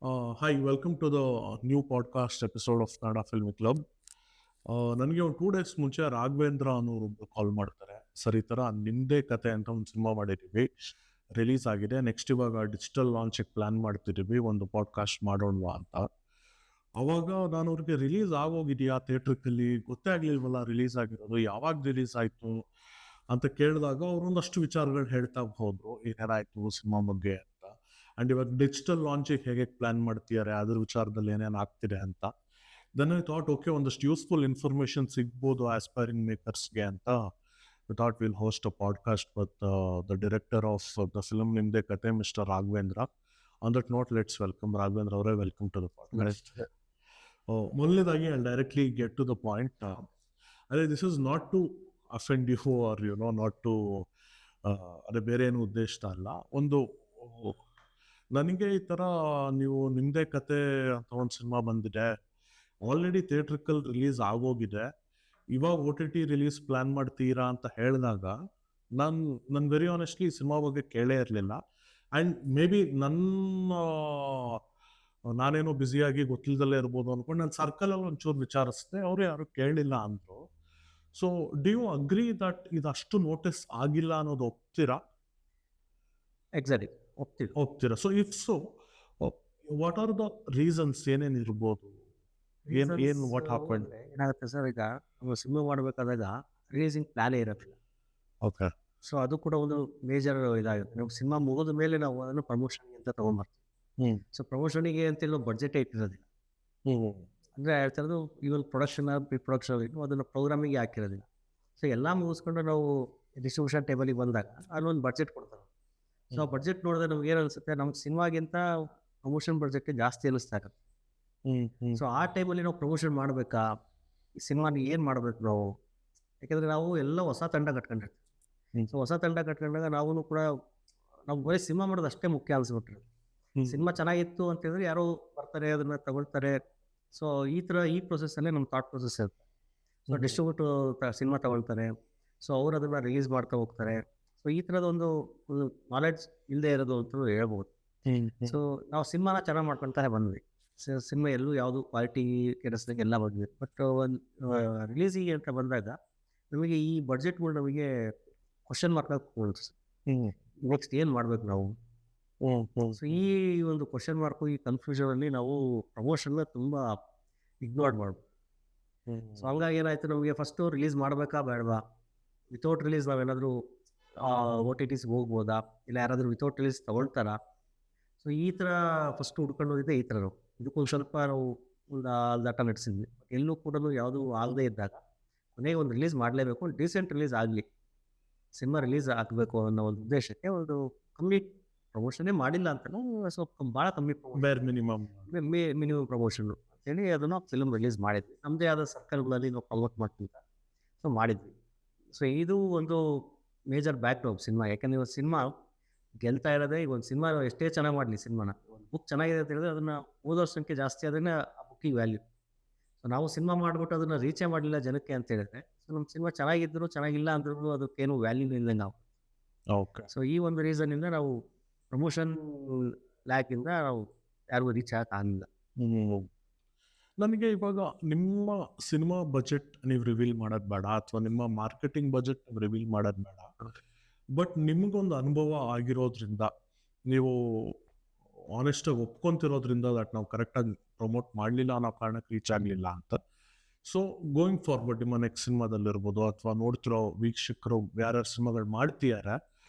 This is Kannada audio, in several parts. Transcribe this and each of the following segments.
Hi, welcome to the new podcast episode of Kannada Film Club. ನನಗೆ ಒಂದು 2 days ಮುಂಚೆ ರಾಘವೇಂದ್ರ ಅನ್ನೋರೊಬ್ರು ಕಾಲ್ ಮಾಡ್ತಾರೆ. ಸರ್, ಈ ಥರ ನಿಮ್ಮದೇ ಕತೆ ಅಂತ ಒಂದು ಸಿನಿಮಾ ಮಾಡಿದ್ದೀವಿ, ರಿಲೀಸ್ ಆಗಿದೆ, ನೆಕ್ಸ್ಟ್ ಇವಾಗ ಡಿಜಿಟಲ್ ಲಾಂಚಿಗೆ ಪ್ಲ್ಯಾನ್ ಮಾಡ್ತಿದ್ದೀವಿ, ಒಂದು ಪಾಡ್ಕಾಸ್ಟ್ ಮಾಡೋಣವಾ ಅಂತ. ಅವಾಗ ನಾನು ಅವ್ರಿಗೆ ರಿಲೀಸ್ ಆಗೋಗಿದೆಯಾ ಥಿಯೇಟ್ರಿಕಲ್ಲಿ ಗೊತ್ತೇ ಆಗಲಿಲ್ವಲ್ಲ, ರಿಲೀಸ್ ಆಗಿರೋದು ಯಾವಾಗ ರಿಲೀಸ್ ಆಯಿತು ಅಂತ ಕೇಳಿದಾಗ ಅವರು ಒಂದಷ್ಟು ವಿಚಾರಗಳು ಹೇಳ್ತಾ ಹೋದರು, ಏನೇನಾಯಿತು ಸಿನಿಮಾ ಬಗ್ಗೆ ಅಂತ. ಆ್ಯಂಡ್ ಇವಾಗ ಡಿಜಿಟಲ್ ಲಾಂಚಿಗೆ ಹೇಗೆ ಪ್ಲ್ಯಾನ್ ಮಾಡ್ತಿದ್ದಾರೆ, ಅದ್ರ ವಿಚಾರದಲ್ಲಿ ಏನೇನು ಆಗ್ತಿದೆ ಅಂತ. ದೆನ್ ಐ ಥಾಟ್ ಓಕೆ, ಒಂದಷ್ಟು ಯೂಸ್ಫುಲ್ ಇನ್ಫಾರ್ಮೇಷನ್ ಸಿಗ್ಬೋದು ಆಸ್ಪೈರಿಂಗ್ ಮೇಕರ್ಸ್ಗೆ ಅಂತ. I thought will host a podcast with the director of the film Nimmade Kathe, mister Raghavendra. On that note, let's welcome Raghavendra ಅವರೇ, ವೆಲ್ಕಮ್ ಟು ದ ಪಾಡ್ಕಾಸ್ಟ್. ಮೊದಲನೇದಾಗಿ I directly get to the point. ಅದೇ, this is not to offend you are not to, ಅದೇ ಬೇರೆ ಏನು ಉದ್ದೇಶ ಅಲ್ಲ. ಒಂದು ನನಗೆ ಈ ಥರ ನೀವು ನಿಮ್ಮದೇ ಕತೆ ಅಂತ ಒಂದು ಸಿನಿಮಾ ಬಂದಿದೆ, ಆಲ್ರೆಡಿ ಥಿಯೇಟ್ರಿಕಲ್ ರಿಲೀಸ್ ಆಗೋಗಿದೆ, ಇವಾಗ OTT ರಿಲೀಸ್ ಪ್ಲ್ಯಾನ್ ಮಾಡ್ತೀರಾ ಅಂತ ಹೇಳಿದಾಗ ನಾನು ವೆರಿ ಆನೆಸ್ಟ್ಲಿ ಈ ಸಿನಿಮಾ ಬಗ್ಗೆ ಕೇಳೇ ಇರಲಿಲ್ಲ. ಆ್ಯಂಡ್ ಮೇ ಬಿ ನಾನೇನೋ ಬ್ಯುಸಿಯಾಗಿ ಗೊತ್ತಿಲ್ಲದಲ್ಲೇ ಇರ್ಬೋದು ಅಂದ್ಕೊಂಡು ನಾನು ಸರ್ಕಲಲ್ಲಿ ಒಂಚೂರು ವಿಚಾರಿಸಿದೆ, ಅವರು ಯಾರು ಕೇಳಲಿಲ್ಲ ಅಂದರು. So do you agree that ಇದಷ್ಟು ನೋಟಿಸ್ ಆಗಿಲ್ಲ ಅನ್ನೋದು ಒಪ್ತೀರಾ? ಎಕ್ಸಾಕ್ಟ್ಲಿ ಒಪ್ತೀರಾ? So if so, what are the reasons, ಏನೇನು ಇರ್ಬೋದು, ಏನು ವಾಟ್ ಹ್ಯಾಪನ್? ಏನಾಗುತ್ತೆ ಸರ್, ಈಗ ನಾವು ಸಿನಿಮಾ ಮಾಡಬೇಕಾದಾಗ ರಿಲೀಸಿಂಗ್ ಪ್ಲಾನೇ ಇರೋದಿಲ್ಲ. ಓಕೆ. ಸೊ ಅದು ಕೂಡ ಒಂದು ಮೇಜರ್ ಇದಾಗುತ್ತೆ. ನಾವು ಸಿನಿಮಾ ಮುಗಿದ ಮೇಲೆ ನಾವು ಅದನ್ನು ಪ್ರಮೋಷನ್ಗೆ ಅಂತ ತೊಗೊಂಬರ್ತೀವಿ. ಸೊ ಪ್ರಮೋಷನಿಗೆ ಅಂತೇಳಿ ನಾವು ಬಡ್ಜೆಟೇ ಇಟ್ಟಿರೋದಿಲ್ಲ. ಅಂದರೆ ಹೇಳ್ತಿರೋದು ಇವನ್ ಪ್ರೊಡಕ್ಷನ್, ಪ್ರಿ ಪ್ರೊಡಕ್ಷನ್ ಅದನ್ನು ಪ್ರೋಗ್ರಾಮಿಗೆ ಹಾಕಿರೋದಿಲ್ಲ. ಸೊ ಎಲ್ಲ ಮುಗಿಸ್ಕೊಂಡು ನಾವು ಡಿಸ್ಟ್ರಿಬ್ಯೂಷನ್ ಟೇಬಲಿಗೆ ಬಂದಾಗ ಅಲ್ಲೊಂದು ಬಡ್ಜೆಟ್ ಕೊಡ್ತಾರೆ. ಸೊ ಆ ಬಡ್ಜೆಟ್ ನೋಡಿದ್ರೆ ನಮ್ಗೆ ಏನು ಅನಿಸುತ್ತೆ, ನಮ್ಮ ಸಿನಿಮಾಗಿಂತ ಪ್ರಮೋಷನ್ ಬಡ್ಜೆಟ್ ಜಾಸ್ತಿ ಅನ್ನಿಸ್ತಾ ಇರುತ್ತೆ. ಸೊ ಆ ಟೈಮಲ್ಲಿ ನಾವು ಪ್ರಮೋಷನ್ ಮಾಡಬೇಕಾ, ಈ ಸಿನಿಮಾನ ಏನು ಮಾಡಬೇಕು ನಾವು? ಯಾಕೆಂದರೆ ನಾವು ಎಲ್ಲ ಹೊಸ ತಂಡ ಕಟ್ಕೊಂಡಿರ್ತೀವಿ. ಸೊ ಹೊಸ ತಂಡ ಕಟ್ಕೊಂಡಾಗ ನಾವು ಕೂಡ ನಾವು ಬರೀ ಸಿನಿಮಾ ಮಾಡೋದು ಅಷ್ಟೇ ಮುಖ್ಯ ಅನಿಸ್ಬಿಟ್ರೆ, ಸಿನಿಮಾ ಚೆನ್ನಾಗಿತ್ತು ಅಂತ ಹೇಳಿದ್ರೆ ಯಾರೋ ಬರ್ತಾರೆ, ಅದನ್ನು ತಗೊಳ್ತಾರೆ. ಸೊ ಈ ಪ್ರೊಸೆಸ್ಸಲ್ಲೇ ನಮ್ಮ ಥಾಟ್ ಪ್ರೊಸೆಸ್ ಇರುತ್ತೆ. ಸೊ ಡಿಸ್ಟ್ರಿಬ್ಯೂಟರ್ ಸಿನಿಮಾ ತಗೊಳ್ತಾರೆ, ಸೊ ಅವ್ರು ಅದನ್ನು ರಿಲೀಸ್ ಮಾಡ್ತಾ ಹೋಗ್ತಾರೆ. ಸೊ ಈ ಥರದ ಒಂದು ನಾಲೆಡ್ಜ್ ಇಲ್ಲದೆ ಇರೋದು ಅಂತ ಹೇಳ್ಬೋದು. ಸೊ ನಾವು ಸಿನಿಮಾನ ಚೆನ್ನಾಗಿ ಮಾಡ್ಕೊತಾನೆ ಬಂದ್ವಿ. ಸಿನಿಮಾ ಎಲ್ಲೂ ಯಾವುದು ಕ್ವಾಲಿಟಿ ಕೆಡಿಸ್ದಂಗೆ ಎಲ್ಲ ಬಂದ್ವಿ. ಬಟ್ ಒಂದು ರಿಲೀಸಿಗೆ ಅಂತ ಬಂದಾಗ ನಮಗೆ ಈ ಬಡ್ಜೆಟ್ಗಳು ನಮಗೆ ಕ್ವಶನ್ ಮಾರ್ಕ್ ಆಗಿ ನೆಕ್ಸ್ಟ್ ಏನು ಮಾಡ್ಬೇಕು ನಾವು? ಸೊ ಈ ಒಂದು ಕ್ವಶನ್ ಮಾರ್ಕು, ಈ ಕನ್ಫ್ಯೂಷನಲ್ಲಿ ನಾವು ಪ್ರಮೋಷನ್ನ ತುಂಬ ಇಗ್ನೋರ್ ಮಾಡ್ಬೋದು. ಸೊ ಹಂಗಾಗಿ ಏನಾಯಿತು, ನಮಗೆ ಫಸ್ಟು ರಿಲೀಸ್ ಮಾಡಬೇಕಾ ಬೇಡವಾ, ವಿತೌಟ್ ರಿಲೀಸ್ ನಾವೇನಾದರೂ OTTಸ್ಗೆ ಹೋಗ್ಬೋದಾ, ಇಲ್ಲ ಯಾರಾದರೂ ವಿತೌಟ್ ರಿಲೀಸ್ ತೊಗೊಳ್ತಾರಾ? ಸೊ ಈ ಥರ ಫಸ್ಟ್ ಹುಡ್ಕೊಂಡು ಹೋಗಿದ್ದೆ. ಈ ಥರ ನಾವು ಇದಕ್ಕೊಂದು ಸ್ವಲ್ಪ ನಾವು ಒಂದು ದಾಟ ನಡೆಸಿದ್ವಿ. ಎಲ್ಲೂ ಕೂಡ ಯಾವುದೂ ಆಗದೇ ಇದ್ದಾಗ ಕೊನೆಗೆ ಒಂದು ರಿಲೀಸ್ ಮಾಡಲೇಬೇಕು, ಡೀಸೆಂಟ್ ರಿಲೀಸ್ ಆಗಲಿ, ಸಿನಿಮಾ ರಿಲೀಸ್ ಆಗಬೇಕು ಅನ್ನೋ ಒಂದು ಉದ್ದೇಶಕ್ಕೆ ಒಂದು ಕಮ್ಮಿ ಪ್ರಮೋಷನ್ನೇ ಮಾಡಿಲ್ಲ ಅಂತಲೂ, ಸ್ವಲ್ಪ ಭಾಳ ಕಮ್ಮಿ ಬೇರೆ ಮಿನಿಮಮ್ ಪ್ರಮೋಷನ್ನು ಅಂತೇಳಿ ಅದನ್ನು ಫಿಲ್ಮ್ ರಿಲೀಸ್ ಮಾಡಿದ್ವಿ. ನಮ್ಮದೇ ಆದ ಸರ್ಕಲ್ಗಳಲ್ಲಿ ನಾವು ಪ್ರಮೋಟ್ ಮಾಡ್ತಿದ್ದ ಸೊ ಮಾಡಿದ್ವಿ. ಸೊ ಇದು ಒಂದು ಮೇಜರ್ ಬ್ಯಾಕ್ ಡ್ರಾಪ್ ಸಿನಿಮಾ. ಯಾಕೆಂದರೆ ಸಿನಿಮಾ ಗೆಲ್ತಾ ಇರೋದೇ, ಈಗ ಒಂದು ಸಿನಿಮಾ ಎಷ್ಟೇ ಚೆನ್ನಾಗಿ ಮಾಡಲಿ, ಸಿನಿಮಾನ ಒಂದು ಬುಕ್ ಚೆನ್ನಾಗಿದೆ ಅಂತ ಹೇಳಿದ್ರೆ ಅದನ್ನು ಓದೋ ಸಂಖ್ಯೆ ಜಾಸ್ತಿ ಆದ್ರೆ ಆ ಬುಕ್ಕಿಗೆ ವ್ಯಾಲ್ಯೂ. ಸೊ ನಾವು ಸಿನಿಮಾ ಮಾಡಿಬಿಟ್ಟು ಅದನ್ನು ರೀಚೇ ಮಾಡಲಿಲ್ಲ ಜನಕ್ಕೆ ಅಂತ ಹೇಳಿದ್ರೆ, ಸೊ ನಮ್ಮ ಸಿನಿಮಾ ಚೆನ್ನಾಗಿದ್ದರೂ ಚೆನ್ನಾಗಿಲ್ಲ ಅಂದ್ರೂ ಅದಕ್ಕೇನು ವ್ಯಾಲ್ಯೂ ಇಲ್ಲದೆ ನಾವು. ಓಕೆ. ಸೊ ಈ ಒಂದು ರೀಸನ್ನಿಂದ ನಾವು ಪ್ರಮೋಷನ್ ಲ್ಯಾಕಿಂದ ನಾವು ಯಾರಿಗೂ ರೀಚ್ ಆಗಲಿಲ್ಲ. ನನಗೆ ಇವಾಗ ನಿಮ್ಮ ಸಿನಿಮಾ ಬಜೆಟ್ ನೀವು ರಿವೀಲ್ ಮಾಡೋದು ಬೇಡ, ಅಥವಾ ನಿಮ್ಮ ಮಾರ್ಕೆಟಿಂಗ್ ಬಜೆಟ್ ನೀವು ರಿವೀಲ್ ಮಾಡೋದು ಬೇಡ, ಬಟ್ ನಿಮಗೊಂದು ಅನುಭವ ಆಗಿರೋದ್ರಿಂದ, ನೀವು ಆನೆಸ್ಟಾಗಿ ಒಪ್ಕೊತಿರೋದ್ರಿಂದ ದಟ್ ನಾವು ಕರೆಕ್ಟಾಗಿ ಪ್ರಮೋಟ್ ಮಾಡಲಿಲ್ಲ ಅನ್ನೋ ಕಾರಣಕ್ಕೆ ರೀಚ್ ಆಗಲಿಲ್ಲ ಅಂತ. ಸೊ ಗೋಯಿಂಗ್ ಫಾರ್ವರ್ಡ್ ನಿಮ್ಮ ನೆಕ್ಸ್ಟ್ ಸಿನಿಮಾದಲ್ಲಿರ್ಬೋದು, ಅಥವಾ ನೋಡ್ತಿರೋ ವೀಕ್ಷಕರು ಯಾರ್ಯಾರು ಸಿನಿಮಾಗಳು ಮಾಡ್ತಿದ್ದಾರೆ,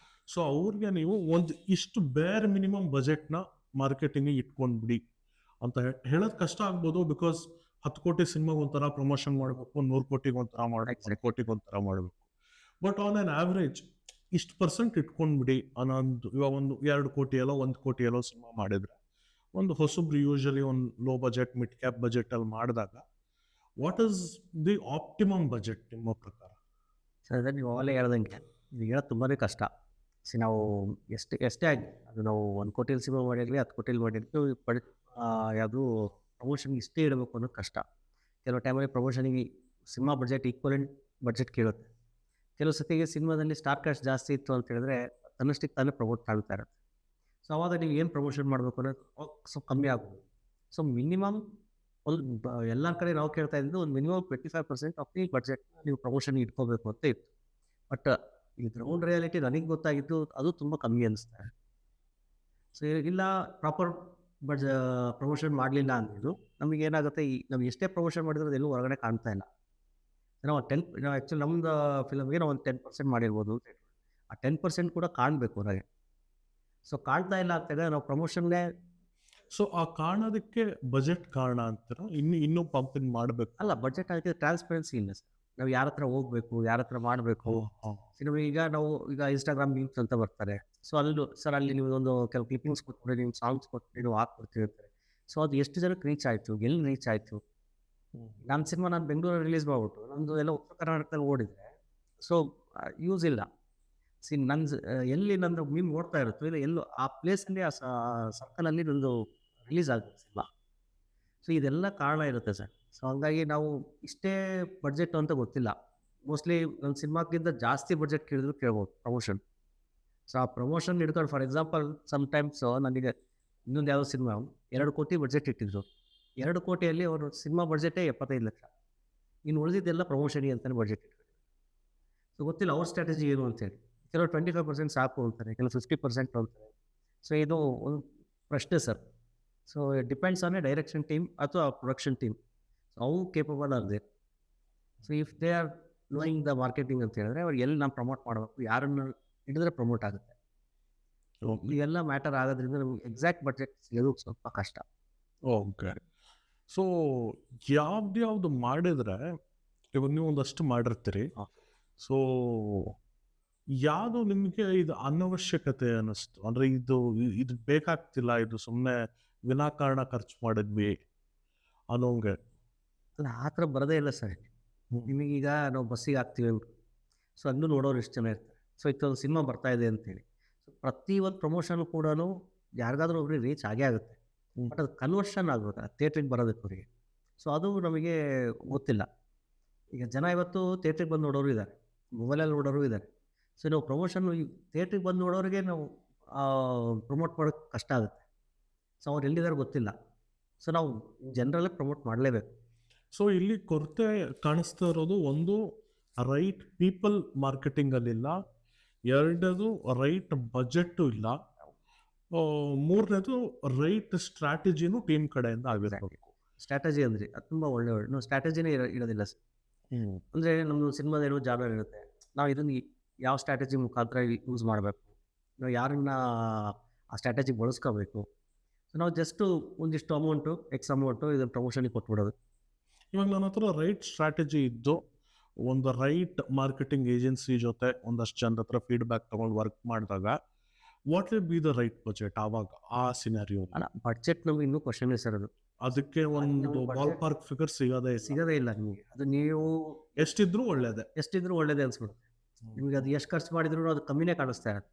ಸೊ ಅವ್ರಿಗೆ ನೀವು ಒಂದು ಇಷ್ಟು ಬೇರೆ ಮಿನಿಮಮ್ ಬಜೆಟ್ನ ಮಾರ್ಕೆಟಿಂಗಿಗೆ ಇಟ್ಕೊಂಡ್ಬಿಡಿ ಅಂತ ಹೇಳೋದು ಕಷ್ಟ ಆಗ್ಬೋದು. ಬಿಕಾಸ್ 10 ಕೋಟಿ ಸಿನಿಮಾಗೆ ಒಂಥರ ಪ್ರಮೋಷನ್ ಮಾಡಬೇಕು, 100 ಕೋಟಿಗೆ ಒಂಥರ ಮಾಡಬೇಕು, 1 ಕೋಟಿಗೆ ಒಂಥರ ಮಾಡಬೇಕು. ಬಟ್ ಆನ್ ಆನ್ ಆವ್ರೇಜ್ ಇಷ್ಟು % ಇಟ್ಕೊಂಡ್ಬಿಡಿ ಅನ್ನೋದು. ಇವಾಗ ಒಂದು 2 ಕೋಟಿಯಲ್ಲೋ 1 ಕೋಟಿಯಲ್ಲೋ ಸಿನಿಮಾ ಮಾಡಿದರೆ, ಒಂದು ಹೊಸಬ್ರು ಯೂಶಲಿ ಒಂದು ಲೋ ಬಜೆಟ್, ಮಿಡ್ ಕ್ಯಾಪ್ ಬಜೆಟಲ್ಲಿ ಮಾಡಿದಾಗ what is the optimum budget ನಿಮ್ಮ ಪ್ರಕಾರ? ಸರ್, ಅದನ್ನು ನೀವು ಅವಾಗಲೇ ಹೇಳ್ದಂಗೆ ಇದು ಹೇಳೋದು ತುಂಬಾ ಕಷ್ಟ. ನಾವು ಎಷ್ಟೇ ಆಗಿ ಅದು ನಾವು 1 ಕೋಟಿಯಲ್ಲಿ ಸಿನಿಮಾ ಮಾಡಿರಲಿ, 10 ಕೋಟಿಯಲ್ಲಿ ಮಾಡಿರ್ತೀವಿ, ಯಾವುದು ಪ್ರಮೋಷನ್ಗೆ ಇಷ್ಟೇ ಇಡಬೇಕು ಅನ್ನೋದು ಕಷ್ಟ. ಕೆಲವು ಟೈಮಲ್ಲಿ ಪ್ರಮೋಷನಿಗೆ ಸಿನಿಮಾ ಬಡ್ಜೆಟ್ ಈಕ್ವಲೆಂಟ್ ಬಡ್ಜೆಟ್ ಕೇಳುತ್ತೆ. ಕೆಲವು ಸತಿಗೆ ಸಿನಿಮಾದಲ್ಲಿ ಸ್ಟಾರ್ ಕಾಸ್ಟ್ ಜಾಸ್ತಿ ಇತ್ತು ಅಂತ ಹೇಳಿದ್ರೆ ತನ್ನಷ್ಟಕ್ಕೆ ತಾನೇ ಪ್ರಮೋಟ್ ಆಗ್ತಾ ಇರುತ್ತೆ. ಸೊ ಅವಾಗ ನೀವು ಏನು ಪ್ರಮೋಷನ್ ಮಾಡಬೇಕು ಅನ್ನೋದು ಸ್ವಲ್ಪ ಕಮ್ಮಿ ಆಗ್ಬೋದು. ಸೊ ಮಿನಿಮಮ್ ಎಲ್ಲ ಕಡೆ ನಾವು ಕೇಳ್ತಾ ಇದ್ದು ಒಂದು ಮಿನಿಮಮ್ 25% ಆಫ್ ದಿ ಬಡ್ಜೆಟ್ ನೀವು ಪ್ರಮೋಷನ್ ಇಟ್ಕೋಬೇಕು ಅಂತ ಇತ್ತು. ಬಟ್ ಈ ಗ್ರೌಂಡ್ ರಿಯಾಲಿಟಿ ನನಗೆ ಗೊತ್ತಾಗಿದ್ದು ಅದು ತುಂಬ ಕಮ್ಮಿ ಅನಿಸ್ತಾರೆ. ಸೊ ಇಲ್ಲ ಪ್ರಾಪರ್ ಪ್ರಮೋಷನ್ ಮಾಡಲಿಲ್ಲ ಅಂದಿದ್ದು ನಮಗೆ ಏನಾಗುತ್ತೆ, ನಾವು ಎಷ್ಟೇ ಪ್ರಮೋಷನ್ ಮಾಡಿದ್ರು ಅದೆಲ್ಲೂ ಹೊರಗಡೆ ಕಾಣ್ತಾ ಇಲ್ಲ. ನಾವು ಆ್ಯಕ್ಚುಲಿ ನಮ್ಮದು ಫಿಲಮ್ಗೆ ನಾವು ಒಂದು 10% ಮಾಡಿರ್ಬೋದು. ಆ 10% ಕೂಡ ಕಾಣಬೇಕು ಹೊರಗೆ. ಸೊ ಕಾಣ್ತಾ ಇಲ್ಲ ಅಂತಾಗ ನಾವು ಪ್ರಮೋಷನ್ಗೆ ಸೊ ಆ ಕಾರಣದಕ್ಕೆ ಬಜೆಟ್ ಕಾರಣ ಅಂತೀರ, ಇನ್ನೂ ಪಂಪಿಂಗ್ ಮಾಡಬೇಕು ಅಲ್ಲ, ಬಡ್ಜೆಟ್ ಅದಕ್ಕೆ ಟ್ರಾನ್ಸ್ಪರೆನ್ಸಿ ಇಲ್ಲ ಸರ್. ನಾವು ಯಾರ ಹತ್ರ ಹೋಗ್ಬೇಕು, ಯಾರ ಹತ್ರ ಮಾಡಬೇಕು. ಈಗ ನಾವು ಇನ್ಸ್ಟಾಗ್ರಾಮ್ ಮೀಮ್ಸ್ ಅಂತ ಬರ್ತಾರೆ. ಸೊ ಅಲ್ಲಿ ನೀವು ಒಂದು ಕೆಲವು ಕ್ಲಿಪ್ಪಿಂಗ್ಸ್ ಕೊಟ್ಬಿಡಿ, ನೀವು ಸಾಂಗ್ಸ್ ಕೊಟ್ಬಿಡಿ, ನೀವು ಹಾಕ್ಬಿಡ್ತಿರ್ತಾರೆ. ಸೊ ಅದು ಎಷ್ಟು ಜನಕ್ಕೆ ರೀಚ್ ಆಯಿತು, ಎಲ್ಲಿ ರೀಚ್ ಆಯಿತು. ನನ್ನ ಸಿನಿಮಾ ನಾನು ಬೆಂಗಳೂರಲ್ಲಿ ರಿಲೀಸ್ ಮಾಡ್ಬಿಟ್ಟು ನಮ್ಮದು ಎಲ್ಲ ಉತ್ತರ ಕರ್ನಾಟಕದಲ್ಲಿ ಓಡಿದ್ರೆ ಸೊ ಯೂಸ್ ಇಲ್ಲ. ಎಲ್ಲಿ ನಂದು ಮೀಮ್ ಓಡ್ತಾ ಇರುತ್ತೋ ಇಲ್ಲ ಎಲ್ಲೋ ಆ ಪ್ಲೇಸಲ್ಲಿ ಆ ಸರ್ಕಲಲ್ಲಿ ನಂದು ರಿಲೀಸ್ ಆಗುತ್ತೆ ಸಿನಿಮಾ. ಸೊ ಇದೆಲ್ಲ ಕಾರಣ ಇರುತ್ತೆ ಸರ್. ಸೊ ಹಂಗಾಗಿ ನಾವು ಇಷ್ಟೇ ಬಡ್ಜೆಟ್ ಅಂತ ಗೊತ್ತಿಲ್ಲ. ಮೋಸ್ಟ್ಲಿ ನನ್ನ ಸಿನಿಮಾಕ್ಕಿಂತ ಜಾಸ್ತಿ ಬಡ್ಜೆಟ್ ಕೇಳ್ಬೋದು ಪ್ರಮೋಷನ್. ಸೊ ಆ ಪ್ರಮೋಷನ್ ಹಿಡ್ಕೊಂಡು ಫಾರ್ ಎಕ್ಸಾಂಪಲ್ ಸಮ್ಟೈಮ್ಸ್ ನನಗೆ ಇನ್ನೊಂದು ಯಾವುದೋ ಸಿನಿಮಾ 2 ಕೋಟಿ ಬಡ್ಜೆಟ್ ಇಟ್ಟಿದ್ರು. 2 ಕೋಟಿಯಲ್ಲಿ ಅವರು ಸಿನಿಮಾ ಬಡ್ಜೆಟೇ 75 ಲಕ್ಷ. ಇನ್ನು ಉಳಿದಿದ್ದೆಲ್ಲ ಪ್ರಮೋಷನ್ಗೆ ಅಂತಲೇ ಬಡ್ಜೆಟ್ ಇಟ್ಕೊಂಡು. ಸೊ ಗೊತ್ತಿಲ್ಲ ಅವ್ರ ಸ್ಟ್ರಾಟಜಿ ಏನು ಅಂತೇಳಿ. ಕೆಲವರು 25% ಸಾಕು ಅಂತಾರೆ, ಕೆಲವು 50% ಅಂತಾರೆ. ಸೊ ಇದು ಒಂದು ಪ್ರಶ್ನೆ sir. So it depends on A direction team ಅಥವಾ ಪ್ರೊಡಕ್ಷನ್ ಟೀಮ್. ಸೊ ಅವು ಕೇಪಬಲ್ ಆಗಿದೆ. So if they are knowing the marketing ಅಂತ ಹೇಳಿದ್ರೆ ಅವ್ರು ಎಲ್ಲಿ ನಾವು ಪ್ರಮೋಟ್ ಮಾಡಬೇಕು, ಯಾರನ್ನು ಹಿಡಿದ್ರೆ ಪ್ರಮೋಟ್ ಆಗುತ್ತೆ. ಇವೆಲ್ಲ ಮ್ಯಾಟರ್ ಆಗೋದ್ರಿಂದ ನಮ್ಗೆ ಎಕ್ಸಾಕ್ಟ್ ಬಡ್ಜೆಟ್ ಸಿಗೋದು ಸ್ವಲ್ಪ ಕಷ್ಟ. ಓಕೆ. ಸೊ ಯಾವ್ದು ಮಾಡಿದ್ರೆ ಇವಾಗ ನೀವು ಒಂದಷ್ಟು ಮಾಡಿರ್ತೀರಿ. ಸೊ ಯಾವುದು ನಿಮಗೆ ಇದು ಅನವಶ್ಯಕತೆ ಅನ್ನಿಸ್ತು, ಅಂದರೆ ಇದು ಬೇಕಾಗ್ತಿಲ್ಲ, ಇದು ಸುಮ್ಮನೆ ವಿನಾಕಾರಣ ಖರ್ಚು ಮಾಡಿದ್ವಿ ಅನ್ನೋಂಗೆ? ಅಲ್ಲ, ಆ ಥರ ಬರೋದೇ ಇಲ್ಲ ಸರ್. ನಿಮಗೀಗ ನಾವು ಬಸ್ಸಿಗೆ ಹಾಕ್ತೀವಿ, ಸೊ ಅದನ್ನು ನೋಡೋರು ಎಷ್ಟು ಜನ ಇರ್ತಾರೆ. ಸೊ ಇದೊಂದು ಸಿನಿಮಾ ಬರ್ತಾ ಇದೆ ಅಂತೇಳಿ ಸೊ ಪ್ರತಿಯೊಂದು ಪ್ರಮೋಷನ್ ಕೂಡ ಯಾರಿಗಾದ್ರೂ ಒಬ್ರಿಗೆ ರೀಚ್ ಆಗೇ ಆಗುತ್ತೆ. ಬಟ್ ಅದು ಕನ್ವರ್ಷನ್ ಆಗುತ್ತೆ ಥಿಯೇಟ್ರಿಗೆ ಬರೋದಕ್ಕೆ ಅವರಿಗೆ. ಸೊ ಅದು ನಮಗೆ ಗೊತ್ತಿಲ್ಲ. ಈಗ ಜನ ಇವತ್ತು ಥಿಯೇಟ್ರಿಗೆ ಬಂದು ನೋಡೋರು ಇದ್ದಾರೆ, ಮೊಬೈಲಲ್ಲಿ ನೋಡೋರು ಇದ್ದಾರೆ. ಸೊ ನಾವು ಪ್ರಮೋಷನ್ ಥಿಯೇಟ್ರಿಗೆ ಬಂದು ನೋಡೋರಿಗೆ ನಾವು ಪ್ರಮೋಟ್ ಮಾಡೋಕ್ಕೆ ಕಷ್ಟ ಆಗುತ್ತೆ. ಸೊ ಅವ್ರು ಎಲ್ಲಿದ್ದಾರೆ ಗೊತ್ತಿಲ್ಲ. ಸೊ ನಾವು ಜನರಲ್ಲೇ ಪ್ರಮೋಟ್ ಮಾಡಲೇಬೇಕು. ಸೊ ಇಲ್ಲಿ ಕೊರತೆ ಕಾಣಿಸ್ತಾ ಇರೋದು, ಒಂದು ರೈಟ್ ಪೀಪಲ್ ಮಾರ್ಕೆಟಿಂಗಲ್ಲಿಲ್ಲ, ಎರಡನೇದು ರೈಟ್ ಬಜೆಟ್ಟು ಇಲ್ಲ, ಮೂರನೇದು ರೈಟ್ ಸ್ಟ್ರಾಟಜಿನೂ ಟೀಮ್ ಕಡೆಯಿಂದ ಆಗಿರಬೇಕು. ಸ್ಟ್ರಾಟಜಿ ಅಂದರೆ ಅದು ತುಂಬ ಒಳ್ಳೆ ಸ್ಟ್ರಾಟಜಿನೇ ಇರೋದಿಲ್ಲ ಸರ್. ಅಂದರೆ ನಮ್ಮದು ಸಿನಿಮಾದ ಏನೋ ಜಾನರ್ ಇರುತ್ತೆ, ನಾವು ಇದನ್ನು ಯಾವ ಸ್ಟ್ರಾಟಜಿ ಮುಖಾಂತರ ಯೂಸ್ ಮಾಡಬೇಕು, ನಾವು ಯಾರನ್ನ ಆ ಸ್ಟ್ರಾಟಜಿ ಬಳಸ್ಕೋಬೇಕು. ಸೊ ನಾವು ಜಸ್ಟು ಒಂದಿಷ್ಟು ಅಮೌಂಟು ಇದನ್ನು ಪ್ರಮೋಷನಿಗೆ ಕೊಟ್ಬಿಡೋದು. ಇವಾಗ ನನ್ನ ಹತ್ರ ರೈಟ್ ಸ್ಟ್ರಾಟಜಿ ಇದ್ದು ಒಂದು ರೈಟ್ ಮಾರ್ಕೆಟಿಂಗ್ ಏಜೆನ್ಸಿ ಜೊತೆ ಒಂದಷ್ಟು ಜನರ ಹತ್ರ ಫೀಡ್ಬ್ಯಾಕ್ ತೊಗೊಂಡು ವರ್ಕ್ ಮಾಡಿದಾಗ what will be the right budget ಆವಾಗ ಆ ಸಿನಾರಿಯೋ? ಅಲ್ಲ, ಬಡ್ಜೆಟ್ ನಮ್ಗೆ ಇನ್ನೂ ಕ್ವಶನ್ ಸರ್. ಅದಕ್ಕೆ ಒಂದು ಬಾಲ್ ಪಾರ್ಕ್ ಫಿಗರ್ ಸಿಗೋದೇ ಇಲ್ಲ ನಿಮಗೆ. ಅದು ನೀವು ಎಷ್ಟಿದ್ರೂ ಒಳ್ಳೇದೇ ಅನ್ಸ್ಬಿಡುತ್ತೆ. ನಿಮಗೆ ಅದು ಎಷ್ಟು ಖರ್ಚು ಮಾಡಿದ್ರು ಅದು ಕಮ್ಮಿನೇ ಕಾಣಿಸ್ತಾ ಇರುತ್ತೆ.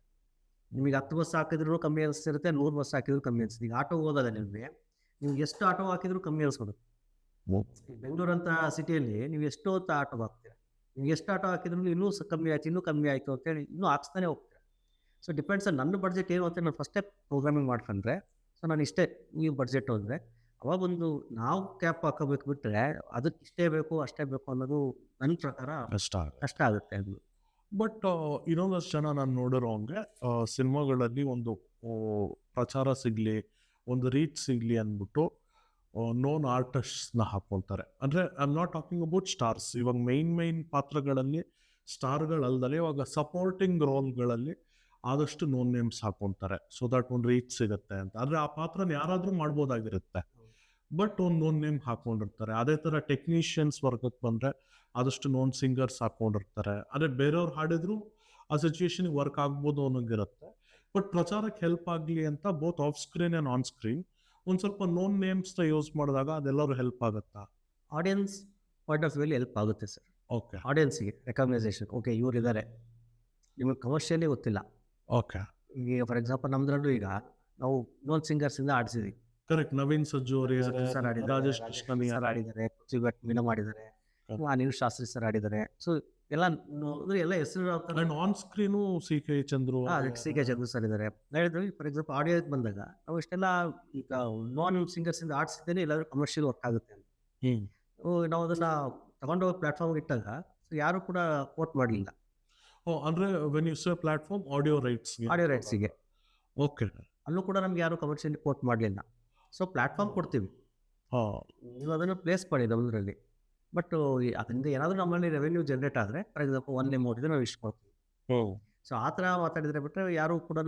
ನಿಮಗೆ 10 ಬಸ್ ಹಾಕಿದ್ರು ಕಮ್ಮಿ ಅನಿಸ್ತಿರುತ್ತೆ, 100 ಬಸ್ ಹಾಕಿದ್ರು ಕಮ್ಮಿ ಅನಿಸುತ್ತೆ. ಈಗ ಆಟೋ ಹೋದಾಗ ನೀವು ಎಷ್ಟು ಆಟೋ ಹಾಕಿದ್ರು ಕಮ್ಮಿ ಅನಿಸ್ಬಿಡುತ್ತೆ. ಬೆಂಗಳೂರು ಅಂತ ಸಿಟಿಯಲ್ಲಿ ನೀವು ಎಷ್ಟು ಹೊತ್ತು ಆಟೋ ಹಾಕ್ತೀರಾ, ನಿಮ್ಗೆ ಎಷ್ಟು ಆಟೋ ಹಾಕಿದ್ರು ಇನ್ನೂ ಕಮ್ಮಿ ಆಯಿತು ಅಂತೇಳಿ ಇನ್ನೂ ಹಾಕ್ಸ್ತಾನೆ ಹೋಗ್ತೀರಾ. ಸೊ ಡಿಪೆಂಡ್ಸ್ ನನ್ನ ಬಡ್ಜೆಟ್ ಏನು ಅಂತ ನಾನು ಫಸ್ಟೇ ಪ್ರೋಗ್ರಾಮಿಂಗ್ ಮಾಡ್ಕೊಂಡ್ರೆ, ಸೊ ನಾನು ಇಷ್ಟೇ ನೀವು ಬಡ್ಜೆಟ್ ಅಂದರೆ ಅವಾಗ ಒಂದು ನಾವು ಕ್ಯಾಪ್ ಹಾಕೋಬೇಕು. ಬಿಟ್ಟರೆ ಅದಕ್ಕೆ ಇಷ್ಟೇ ಬೇಕು ಅಷ್ಟೇ ಬೇಕು ಅನ್ನೋದು ನನ್ನ ಪ್ರಕಾರ ಕಷ್ಟ ಆಗುತ್ತೆ ಅದು. ಬಟ್ ಇನ್ನೊಂದಷ್ಟು ಜನ ನಾನು ನೋಡಿರೋ ಹಂಗೆ ಸಿನಿಮಾಗಳಲ್ಲಿ ಒಂದು ಪ್ರಚಾರ ಸಿಗಲಿ, ಒಂದು ರೀಚ್ ಸಿಗಲಿ ಅಂದ್ಬಿಟ್ಟು ನೋನ್ ಆರ್ಟಿಸ್ಟ್ನ ಹಾಕ್ಕೊಳ್ತಾರೆ. ಅಂದರೆ I am not talking about stars. ಇವಾಗ ಮೈನ್ ಪಾತ್ರಗಳಲ್ಲಿ ಸ್ಟಾರ್ಗಳಲ್ದಲೇ ಇವಾಗ ಸಪೋರ್ಟಿಂಗ್ ರೋಲ್ಗಳಲ್ಲಿ ಆದಷ್ಟು ನೋನ್ ನೇಮ್ಸ್ ಹಾಕ್ಕೊಳ್ತಾರೆ, ಸೊ ದಟ್ ಒಂದು ರೀಚ್ ಸಿಗುತ್ತೆ ಅಂತ. ಆದರೆ ಆ ಪಾತ್ರನ ಯಾರಾದರೂ ಮಾಡ್ಬೋದಾಗಿರುತ್ತೆ, ಬಟ್ ಒಂದು ನೋನ್ ನೇಮ್ ಹಾಕ್ಕೊಂಡಿರ್ತಾರೆ. ಅದೇ ಥರ ಟೆಕ್ನಿಷಿಯನ್ಸ್ ವರ್ಗಕ್ಕೆ ಬಂದರೆ ಆದಷ್ಟು ನೋನ್ ಸಿಂಗರ್ಸ್ ಹಾಕ್ಕೊಂಡಿರ್ತಾರೆ. ಆದರೆ ಬೇರೆಯವ್ರು ಹಾಡಿದ್ರು ಆ ಸಿಚುವೇಶನ್ಗೆ ವರ್ಕ್ ಆಗ್ಬೋದು ಅನ್ನೋಂಗಿರುತ್ತೆ. ಬಟ್ ಪ್ರಚಾರಕ್ಕೆ ಹೆಲ್ಪ್ ಆಗಲಿ ಅಂತ both off screen and on screen ಒಂದು ಸ್ವಲ್ಪ ನೋನ್ ನೇಮ್ಸ್ನ ಯೂಸ್ ಮಾಡಿದಾಗ ಅದೆಲ್ಲರೂ ಹೆಲ್ಪ್ ಆಗುತ್ತಾ? ಆಡಿಯನ್ಸ್ ಪಾಯಿಂಟ್ ಆಫ್ ವ್ಯೂಲಿ ಹೆಲ್ಪ್ ಆಗುತ್ತೆ ಸರ್. ಓಕೆ, ಆಡಿಯನ್ಸಿಗೆ ರೆಕಗ್ನೈಸೇಷನ್, ಓಕೆ ಇವ್ರು ಇದ್ದಾರೆ, ನಿಮಗೆ ಕಮರ್ಷಿಯಲಿ ಗೊತ್ತಿಲ್ಲ. ಓಕೆ, ಈಗ ಫಾರ್ ಎಕ್ಸಾಂಪಲ್ ನಮ್ದ್ರಲ್ಲೂ ಈಗ ನಾವು ನೋನ್ ಸಿಂಗರ್ಸಿಂದ ಆಡಿಸಿದ್ವಿ. ಕರೆಕ್ಟ್. ನವೀನ್ ಸಜ್ಜು ಸರ್ ಆಡಿದ್ದಾರೆ, ರಾಜೇಶ್ ಕೃಷ್ಣನ್ ಸರ್ ಆಡಿದ್ದಾರೆ, ಕುಚಿಗಟ್ ಮೀನ ಮಾಡಿದ್ದಾರೆ, ಅನಿಲ್ ಶಾಸ್ತ್ರಿ ಸರ್ ಆಡಿದ್ದಾರೆ. ಸೊ ಎಲ್ಲ ಅಂದ್ರೆ ಎಲ್ಲ ಹೆಸರು and on screen C K Chandru C K Chandru sir ಇದ್ದಾರೆ. ಹೇಳಿದ್ರೆ ಫಾರ್ ಎಕ್ಸಾಂಪಲ್ ಆಡಿಯೋ ಬಂದಾಗ ನಾವು ಇಷ್ಟೆಲ್ಲ ಈಗ ನಾನ್ ಸಿಂಗರ್ಸ್ ಇಂದ ಆರ್ಟ್ಸ್ ಇದ್ದೇನೆ ಎಲ್ಲಾದ್ರೂ ಕಮರ್ಷಿಯಲ್ ವರ್ಕ್ ಆಗುತ್ತೆ ಅಂತ ನಾವು ಅದನ್ನ ತಗೊಂಡೋಗಿ ಪ್ಲಾಟ್ಫಾರ್ಮ್ ಇಟ್ಟಾಗ ಯಾರು ಕೂಡ ಕೋಟ್ ಮಾಡಲಿಲ್ಲ. ಅಂದ್ರೆ when you say platform audio ರೈಟ್ಸ್ಗೆ ಓಕೆ, ಅಲ್ಲೂ ಕೂಡ ನಮ್ಗೆ ಯಾರು ಕಮರ್ಷಿಯಲ್ ಕೋಟ್ ಮಾಡಲಿಲ್ಲ. ಸೊ ಪ್ಲಾಟ್ಫಾರ್ಮ್ ಕೊಡ್ತೀವಿ, ನೀವು ಅದನ್ನು ಪ್ಲೇಸ್ ಮಾಡಿ ನಮ್ಮದ್ರಲ್ಲಿ. ಬಟ್ ಅದರಿಂದ ಏನಾದರೂ ನಮ್ಮಲ್ಲಿ ರೆವೆನ್ಯೂ ಜನರೇಟ್ ಆದರೆ ಫಾರ್ ಎಕ್ಸಾಂಪಲ್ 1 name ಓದಿದ್ರೆ ನಾವು ಇಷ್ಟು ಕೊಡ್ತೀವಿ. ಸೊ ಆ ಥರ ಮಾತಾಡಿದ್ರೆ ಬಿಟ್ಟರೆ ಯಾರು ಕೂಡ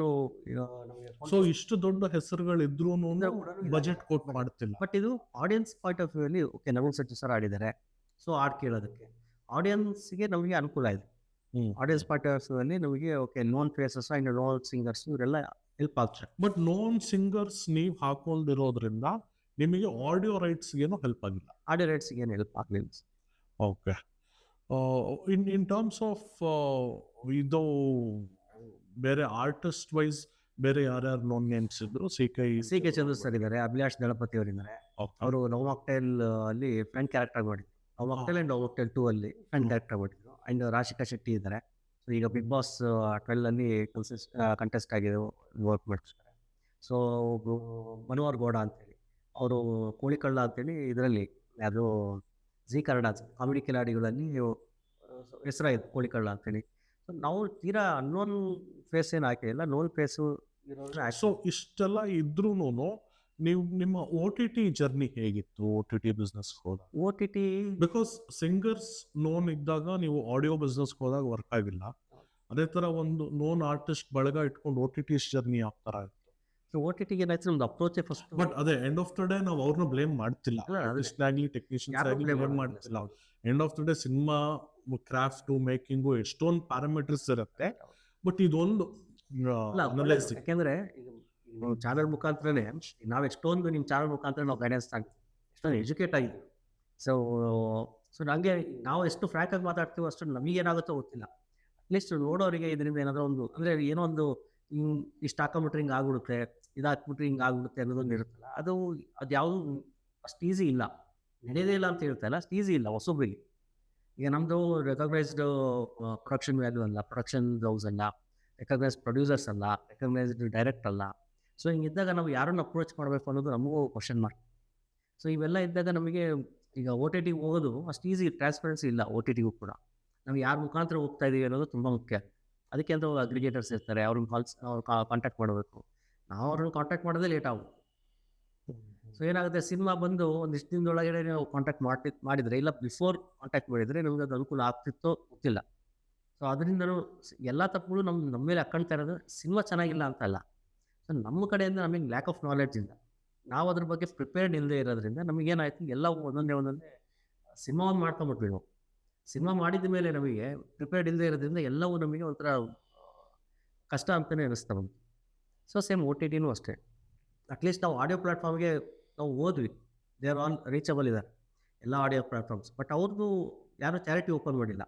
ಸೊ ಇಷ್ಟು ದೊಡ್ಡ ಹೆಸರುಗಳಿದ್ರು ಬಜೆಟ್ ಕೋಟ್ ಮಾಡ್ತಿಲ್ಲ. ಬಟ್ ಇದು ಆಡಿಯನ್ಸ್ ಪಾಯಿಂಟ್ ಆಫ್ ವ್ಯೂ ಅಲ್ಲಿ ಓಕೆ, ನವೀನ್ ಸಜ್ಜು ಸರ್ ಆಡಿದ್ದಾರೆ, ಸೊ ಹಾಡು ಕೇಳೋದಕ್ಕೆ ಆಡಿಯನ್ಸ್ಗೆ ನಮಗೆ ಅನುಕೂಲ ಇದೆ. ಆಡಿಯನ್ಸ್ ಪಾಯಿಂಟ್ ಆಫ್ ವ್ಯೂ ಅಲ್ಲಿ ನಮಗೆ okay known faces and known singers ಇವರೆಲ್ಲ ಹೆಲ್ಪ್ ಆಗ್ತಾರೆ. ಬಟ್ ನೋನ್ ಸಿಂಗರ್ಸ್ ನೀವು ಹಾಕೊಂಡಿರೋದ್ರಿಂದ ನಿಮಗೆ ಆಡಿಯೋ ರೈಟ್ಸ್ಗೇನು ಹೆಲ್ಪ್ ಆಗಿಲ್ಲ. ಆಡಿಯೋ ರೈಟ್ಸ್ಗೆ ಏನು ಹೆಲ್ಪ್ ಆಗಲಿಲ್ಲ. ಓಕೆ, ಇನ್ ಟರ್ಮ್ಸ್ ಆಫ್ ಇದು ಬೇರೆ ಆರ್ಟಿಸ್ಟ್ ವೈಸ್ ಬೇರೆ ಯಾರ್ಯಾರು ನೋನ್ ನೇಮ್ಸ್ ಇದ್ರು? ಸಿ ಕೆ ಚಂದ್ರು ಸರ್ ಇದ್ದಾರೆ, ಅಭಿಲಾಷ್ ದಳಪತಿ ಅವರಿದ್ದಾರೆ. ಅವರು ಲವ್ ಮಾಕ್ಟೈಲ್ ಅಲ್ಲಿ ಫ್ರೆಂಡ್ ಕ್ಯಾರೆಕ್ಟರ್ ಮಾಡಿದ್ರು. Love mocktail and love mocktail 2 ಅಲ್ಲಿ ಫ್ರೆಂಡ್ ಕ್ಯಾರೆಕ್ಟರ್ ಮಾಡಿದ್ರು. ಅಂಡ್ ರಾಶಿಕಾ ಶೆಟ್ಟಿ ಇದ್ದಾರೆ. ಸೊ ಈಗ ಬಿಗ್ ಬಾಸ್ 12 ಅಲ್ಲಿ ಕಂಟೆಸ್ಟ್ ಆಗಿದೆ, ವರ್ಕ್ ಮಾಡ್ತಾರೆ. ಸೊ ಮನೋಹರ್ ಗೌಡ ಅಂತೇಳಿ ಅವರು ಕೋಳಿಕಳ್ಳ ಅಂತೇಳಿ ಇದರಲ್ಲಿ ಯಾವುದು ಜಿ ಕನ್ನಡ ಕಾಮಿಡಿ ಕಿಲಾಡಿಗಳಲ್ಲಿ ಹೆಸರಾಯಿತು ಕೋಳಿಕಳ್ಳ ಅಂತೇಳಿ. ಸೊ ನಾವು ತೀರಾ ಅನ್ನೋನ್ ಫೇಸ್ ಏನು ಹಾಕಿಲ್ಲ, ನೋನ್ ಫೇಸು. ಸೊ ಇಷ್ಟೆಲ್ಲ ಇದ್ರೂ ನೀವು ನಿಮ್ಮ OTT ಜರ್ನಿ ಹೇಗಿತ್ತು? OTT ಬಿಸ್ನೆಸ್ ಹೋದಾಗ OTT ಬಿಕಾಸ್ ಸಿಂಗರ್ಸ್ ನೋನ್ ಇದ್ದಾಗ ನೀವು ಆಡಿಯೋ ಬಿಸ್ನೆಸ್ ಹೋದಾಗ ವರ್ಕ್ ಆಗಿಲ್ಲ. ಅದೇ ತರ ಒಂದು ನೋನ್ ಆರ್ಟಿಸ್ಟ್ ಬಳಗ ಇಟ್ಕೊಂಡು OTT ಜರ್ನಿ ಯಾವ ತರ ಇತ್ತು? ಸೊ OTTಗೆ ಏನಾಯ್ತು, ನಮ್ದು ಅಪ್ರೋಚೇ ಫಸ್ಟ್. ಬಟ್ ಅದೇ ಎಂಡ್ ಆಫ್ ದ ಡೇ ನಾವು ಅವ್ರನ್ನ ಬ್ಲೇಮ್ ಮಾಡ್ತಿಲ್ಲ, ಆರ್ಟಿಸ್ಟ್ ಆಗಲಿ ಟೆಕ್ನಿಷಿಯನ್ಸ್ ಆಗಲಿ ಬ್ಲೇಮ್ ಮಾಡ್ತಿಲ್ಲ. End of the day cinema craft making ಎಷ್ಟೊಂದು ಪ್ಯಾರಾಮೀಟರ್ಸ್ ಇರುತ್ತೆ. ಬಟ್ ಇದೊಂದು ಯಾಕೆಂದ್ರೆ ಚಾನಲ್ ಮುಖಾಂತರನೇ ನಾವು ಎಷ್ಟೊಂದು ನಿಮ್ಮ ಚಾನಲ್ ಮುಖಾಂತರ ನಾವು ಗೈಡೆನ್ಸ್ ಆಗ್ತೀವಿ, ಎಷ್ಟೊಂದು ಎಜುಕೇಟ್ ಆಗಿದ್ದೀವಿ. ಸೊ ನನಗೆ ನಾವು ಎಷ್ಟು ಫ್ರ್ಯಾಂಕ್ ಆಗಿ ಮಾತಾಡ್ತೀವೋ ಅಷ್ಟು ನಮಗೇನಾಗುತ್ತೋ ಗೊತ್ತಿಲ್ಲ. ಅಟ್ಲೀಸ್ಟ್ ನೋಡೋರಿಗೆ ಇದರಿಂದ ಏನಾದರೂ ಒಂದು ಅಂದರೆ ಏನೋ ಒಂದು ಇಷ್ಟು ಹಾಕೊಂಬಿಟ್ರೆ ಹಿಂಗೆ ಆಗ್ಬಿಡುತ್ತೆ, ಇದಾಕ್ಬಿಟ್ರೆ ಹಿಂಗೆ ಆಗ್ಬಿಡುತ್ತೆ ಅನ್ನೋದೊಂದು ಇರುತ್ತಲ್ಲ, ಅದು ಯಾವುದು ಅಷ್ಟು ಈಸಿ ಇಲ್ಲ, ನಡೆಯೋದೇ ಇಲ್ಲ ಅಂತ ಹೇಳ್ತಾಯಿಲ್ಲ, ಅಷ್ಟು ಈಸಿ ಇಲ್ಲ ಹೊಸೊಬ್ಬರಿಗೆ. ಈಗ ನಮ್ಮದು ರೆಕಗ್ನೈಸ್ಡ್ ಪ್ರೊಡಕ್ಷನ್ ವ್ಯಾಲ್ಯೂ ಅಲ್ಲ, ಪ್ರೊಡಕ್ಷನ್ ಹೌಸ್ ಅಲ್ಲ, ರೆಕಗ್ನೈಸ್ಡ್ ಪ್ರೊಡ್ಯೂಸರ್ಸ್ ಅಲ್ಲ, ರೆಕಗ್ನೈಸ್ಡ್ ಡೈರೆಕ್ಟ್ ಅಲ್ಲ. ಸೊ ಹಿಂಗಿದ್ದಾಗ ನಾವು ಯಾರನ್ನು ಅಪ್ರೋಚ್ ಮಾಡಬೇಕು ಅನ್ನೋದು ನಮಗೂ ಕ್ವಶನ್ ಮಾರ್ಕ್. ಸೊ ಇವೆಲ್ಲ ಇದ್ದಾಗ ನಮಗೆ ಈಗ OTT ಹೋಗೋದು ಅಷ್ಟು ಈಸಿ, ಟ್ರಾನ್ಸ್ಪರೆನ್ಸಿ ಇಲ್ಲ OTTಗೂ ಕೂಡ. ನಾವು ಯಾರ ಮುಖಾಂತರ ಹೋಗ್ತಾ ಇದೀವಿ ಅನ್ನೋದು ತುಂಬ ಮುಖ್ಯ. ಅದಕ್ಕೆ ಅಂತ ಅಗ್ರಿಗೇಟರ್ಸ್ ಇರ್ತಾರೆ, ಅವ್ರನ್ನ ಕಾಂಟ್ಯಾಕ್ಟ್ ಮಾಡಬೇಕು. ನಾವು ಅವ್ರನ್ನ ಕಾಂಟ್ಯಾಕ್ಟ್ ಮಾಡೋದೇ ಲೇಟ್ ಆಗುತ್ತೆ. ಸೊ ಏನಾಗುತ್ತೆ, ಸಿನಿಮಾ ಬಂದು ಒಂದಿಷ್ಟು ದಿನದೊಳಗಡೆ ನಾವು ಕಾಂಟ್ಯಾಕ್ಟ್ ಮಾಡಿದರೆ ಇಲ್ಲ ಬಿಫೋರ್ ಕಾಂಟ್ಯಾಕ್ಟ್ ಮಾಡಿದರೆ ನಮ್ಗೆ ಅದು ಅನುಕೂಲ ಆಗ್ತಿತ್ತೋ ಗೊತ್ತಿಲ್ಲ. ಸೊ ಅದರಿಂದನೂ ಎಲ್ಲ ತಪ್ಪುಗಳು ನಮ್ಮ ಮೇಲೆ ಹಾಕ್ಕೊಳ್ತಾ ಇರೋದು ಸಿನಿಮಾ ಚೆನ್ನಾಗಿಲ್ಲ ಅಂತಲ್ಲ. ಸೊ ನಮ್ಮ ಕಡೆಯಿಂದ ನಮಗೆ ಲ್ಯಾಕ್ ಆಫ್ ನಾಲೆಡ್ಜ್ ಇಂದ ನಾವು ಅದ್ರ ಬಗ್ಗೆ ಪ್ರಿಪೇರ್ಡ್ ಇಲ್ಲದೆ ಇರೋದ್ರಿಂದ ನಮಗೇನಾಯ್ತು, ಎಲ್ಲ ಒಂದೊಂದೇ ಸಿನಿಮಾವನ್ನು ಮಾಡ್ಕೊಂಬಿಟ್ವಿ ನಾವು. ಸಿನಿಮಾ ಮಾಡಿದ ಮೇಲೆ ನಮಗೆ ಪ್ರಿಪೇರ್ಡ್ ಇಲ್ಲದೆ ಇರೋದ್ರಿಂದ ಎಲ್ಲವೂ ನಮಗೆ ಒಂಥರ ಕಷ್ಟ ಅಂತಲೇ ಅನ್ನಿಸ್ತಾ ಬಂತು. ಸೊ ಸೇಮ್ OTTನೂ ಅಷ್ಟೇ. ಅಟ್ಲೀಸ್ಟ್ ನಾವು ಆಡಿಯೋ ಪ್ಲ್ಯಾಟ್ಫಾರ್ಮ್ಗೆ ನಾವು ಹೋದ್ವಿ, ದೇ ಆರ್ ಆಲ್ ರೀಚಬಲ್ ಇದ್ದಾರೆ ಎಲ್ಲ ಆಡಿಯೋ ಪ್ಲ್ಯಾಟ್ಫಾರ್ಮ್ಸ್. ಬಟ್ ಅವ್ರದ್ದು ಯಾರೂ ಚಾರಿಟಿ ಓಪನ್ ಮಾಡಿಲ್ಲ.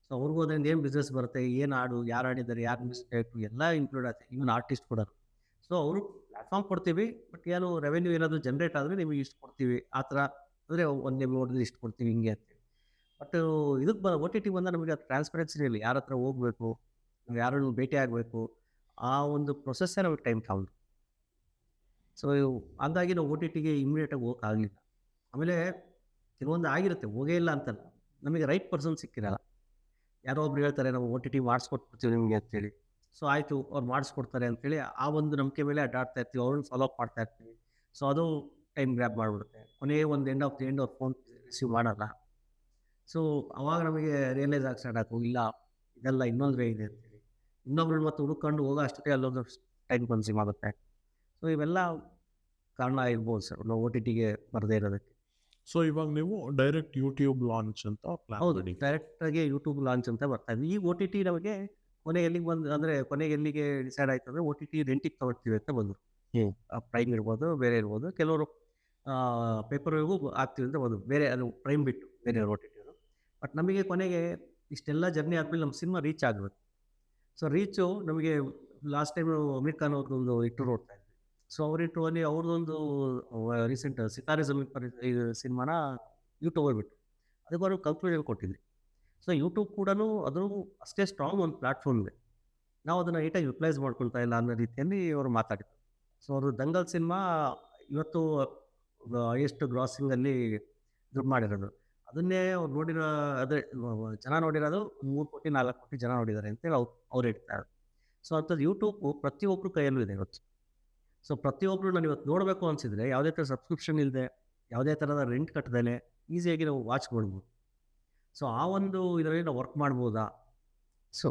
ಸೊ ಅವ್ರಿಗೂ ಅದರಿಂದ ಏನು ಬಿಸ್ನೆಸ್ ಬರುತ್ತೆ, ಏನು ಹಾಡು, ಯಾರು ಆಡಿದ್ದಾರೆ, ಯಾರು ಮಿಸ್ಟೇಕು ಎಲ್ಲ ಇನ್ಕ್ಲೂಡ್ ಆಗುತ್ತೆ, ಇವನ್ ಆರ್ಟಿಸ್ಟ್ ಕೂಡ. ಸೊ ಅವರು ಪ್ಲ್ಯಾಟ್ಫಾರ್ಮ್ ಕೊಡ್ತೀವಿ, ಬಟ್ ಏನು ರೆವೆನ್ಯೂ ಏನಾದರೂ ಜನ್ರೇಟ್ ಆದರೆ ನಿಮಗೆ ಇಷ್ಟು ಕೊಡ್ತೀವಿ ಆ ಥರ, ಅಂದರೆ ಒಂದು ನಿಮ್ಗೆ ನೋಡಿದ್ರೆ ಇಷ್ಟು ಕೊಡ್ತೀವಿ ಹಿಂಗೆ ಅಂತೇಳಿ. ಬಟ್ ಇದಕ್ಕೆ OTT ಬಂದ ನಮಗೆ ಅದು ಟ್ರಾನ್ಸ್ಪರೆನ್ಸಿ ಇಲ್ಲ, ಯಾರ ಹತ್ರ ಹೋಗಬೇಕು, ನಾವು ಯಾರನ್ನು ಭೇಟಿ ಆಗಬೇಕು, ಆ ಒಂದು ಪ್ರೊಸೆಸ್ಸೇ ನಮಗೆ ಟೈಮ್ ತಗೊಂಡು. ಸೊ ಹಾಗಾಗಿ ನಾವು OTTಗೆ ಇಮಿಡಿಯೇಟಾಗಿ ಹೋಗೋಕ್ಕಾಗಲಿಲ್ಲ. ಆಮೇಲೆ ಕೆಲವೊಂದು ಆಗಿರುತ್ತೆ, ಹೋಗೇ ಇಲ್ಲ ಅಂತಲ್ಲ, ನಮಗೆ ರೈಟ್ ಪರ್ಸನ್ ಸಿಕ್ಕಿರಲ್ಲ. ಯಾರೋ ಒಬ್ರು ಹೇಳ್ತಾರೆ ನಾವು OTT ಮಾಡಿಸ್ಕೊಟ್ಬಿಡ್ತೀವಿ ನಿಮಗೆ ಅಂತೇಳಿ. ಸೊ ಆಯಿತು, ಅವ್ರು ಮಾಡಿಸ್ಕೊಡ್ತಾರೆ ಅಂತೇಳಿ ಆ ಒಂದು ನಂಬಿಕೆ ಮೇಲೆ ಅಡ್ಡಾಡ್ತಾ ಇರ್ತೀವಿ, ಅವ್ರನ್ನ ಫಾಲೋ ಅಪ್ ಮಾಡ್ತಾ ಇರ್ತೀವಿ. ಸೊ ಅದು ಟೈಮ್ ಗ್ರ್ಯಾಬ್ ಮಾಡಿಬಿಡುತ್ತೆ. ಕೊನೆಗೆ ಒಂದು ಎಂಡ್ ಅವ್ರ ಫೋನ್ ರಿಸೀವ್ ಮಾಡಲ್ಲ. ಸೊ ಅವಾಗ ನಮಗೆ ರಿಯಲೈಸ್ ಆಗಿ ಸ್ಟಾರ್ಟ್ ಆಯ್ತು, ಇಲ್ಲ ಇದೆಲ್ಲ ಇನ್ನೊಂದು ವೇ ಇದೆ ಅಂತೇಳಿ. ಇನ್ನೊಬ್ರು ಮತ್ತೆ ಹುಡುಕೊಂಡು ಹೋಗೋ ಅಷ್ಟೇ ಅಲ್ಲೊಂದು ಟೈಮ್ ಕನ್ಸ್ಯೂಮ್ ಆಗುತ್ತೆ. ಸೊ ಇವೆಲ್ಲ ಕಾರಣ ಇರ್ಬೋದು ಸರ್ ನಾವು OTTಗೆ ಬರದೇ ಇರೋದಕ್ಕೆ. ಸೊ ಇವಾಗ ನೀವು ಡೈರೆಕ್ಟ್ ಯೂಟ್ಯೂಬ್ ಲಾಂಚ್ ಅಂತ ಪ್ಲಾನ್? ಹೌದು, ಡೈರೆಕ್ಟಾಗಿ ಯೂಟ್ಯೂಬ್ ಲಾಂಚ್ ಅಂತ ಬರ್ತಾ ಇದೆ. ಈ OTT ನಮಗೆ ಕೊನೆಗೆ ಎಲ್ಲಿಗೆ ಬಂದು ಅಂದರೆ ಕೊನೆಗೆ ಎಲ್ಲಿಗೆ ಡಿಸೈಡ್ ಆಯ್ತು ಅಂದರೆ OTT ರೆಂಟಿಗೆ ತಗೊಳ್ತೀವಿ ಅಂತ ಬಂದರು. ಪ್ರೈಮ್ ಇರ್ಬೋದು, ಬೇರೆ ಇರ್ಬೋದು, ಕೆಲವರು ಪೇಪರ್ ವ್ಯೂಗೂ ಆಗ್ತೀವಿ ಅಂತ ಬಂದರು, ಬೇರೆ ಅದು ಪ್ರೈಮ್ ಬಿಟ್ಟು ಬೇರೆ OTTರು. ಬಟ್ ನಮಗೆ ಕೊನೆಗೆ ಇಷ್ಟೆಲ್ಲ ಜರ್ನಿ ಆದಮೇಲೆ ನಮ್ಮ ಸಿನಿಮಾ ರೀಚ್ ಆಗಬೇಕು. ಸೊ ರೀಚು ನಮಗೆ ಲಾಸ್ಟ್ ಟೈಮ್ ಅಮೀರ್ ಖಾನ್ ಅವ್ರದ್ದೊಂದು ಇಟ್ಟು ನೋಡ್ತಾ ಇದ್ವಿ. ಸೊ ಅವ್ರ ಇಟ್ಟುವಲ್ಲಿ ಅವ್ರದ್ದೊಂದು ರೀಸೆಂಟ್ ಸಿತಾರೆ ಜಮೀನ್ ಪರ್ ಇದು ಸಿನಿಮಾನ ಯೂಟ್ಯೂಬ್ ಹೋಗ್ಬಿಟ್ಟು ಅದಕ್ಕೆ ಅವರು ಕನ್ಕ್ಲೂಷನ್ ಕೊಟ್ಟಿದ್ವಿ. ಸೊ ಯೂಟ್ಯೂಬ್ ಕೂಡ ಅದು ಅಷ್ಟೇ ಸ್ಟ್ರಾಂಗ್ ಒಂದು ಪ್ಲಾಟ್ಫಾರ್ಮ್ ಇದೆ. ನಾವು ಅದನ್ನು ನೀಟಾಗಿ ಯುಟಿಲೈಸ್ ಮಾಡ್ಕೊಳ್ತಾ ಇಲ್ಲ ಅನ್ನೋ ರೀತಿಯಲ್ಲಿ ಅವರು ಮಾತಾಡಿದ್ರು. ಸೊ ಅವರು ದಂಗಲ್ ಸಿನಿಮಾ ಇವತ್ತು ಹೈಯೆಸ್ಟ್ ಗ್ರಾಸಿಂಗಲ್ಲಿ ದುಡ್ಡು ಮಾಡಿರೋದು. ಅದನ್ನೇ ಅವ್ರು ನೋಡಿರೋ ಅದೇ ಜನ ನೋಡಿರೋದು 3 ಕೋಟಿ 4 ಕೋಟಿ ಜನ ನೋಡಿದ್ದಾರೆ ಅಂತೇಳಿ ಅವ್ರು ಹೇಳ್ತಾರೆ. ಸೊ ಅಂಥದ್ದು ಯೂಟ್ಯೂಬು ಪ್ರತಿಯೊಬ್ಬರು ಕೈಯಲ್ಲೂ ಇದೆ ಇವತ್ತು. ಸೊ ಪ್ರತಿಯೊಬ್ಬರು ನಾನು ಇವತ್ತು ನೋಡಬೇಕು ಅನಿಸಿದರೆ ಯಾವುದೇ ಥರ ಸಬ್ಸ್ಕ್ರಿಪ್ಷನ್ ಇಲ್ಲದೆ, ಯಾವುದೇ ಥರದ ರೆಂಟ್ ಕಟ್ಟದೇನೆ ಈಸಿಯಾಗಿ ನಾವು ವಾಚ್ ಮಾಡ್ಬೋದು. ಸೊ ಆ ಒಂದು ಇದರಲ್ಲಿ ನಾವು ವರ್ಕ್ ಮಾಡ್ಬೋದಾ? ಸೊ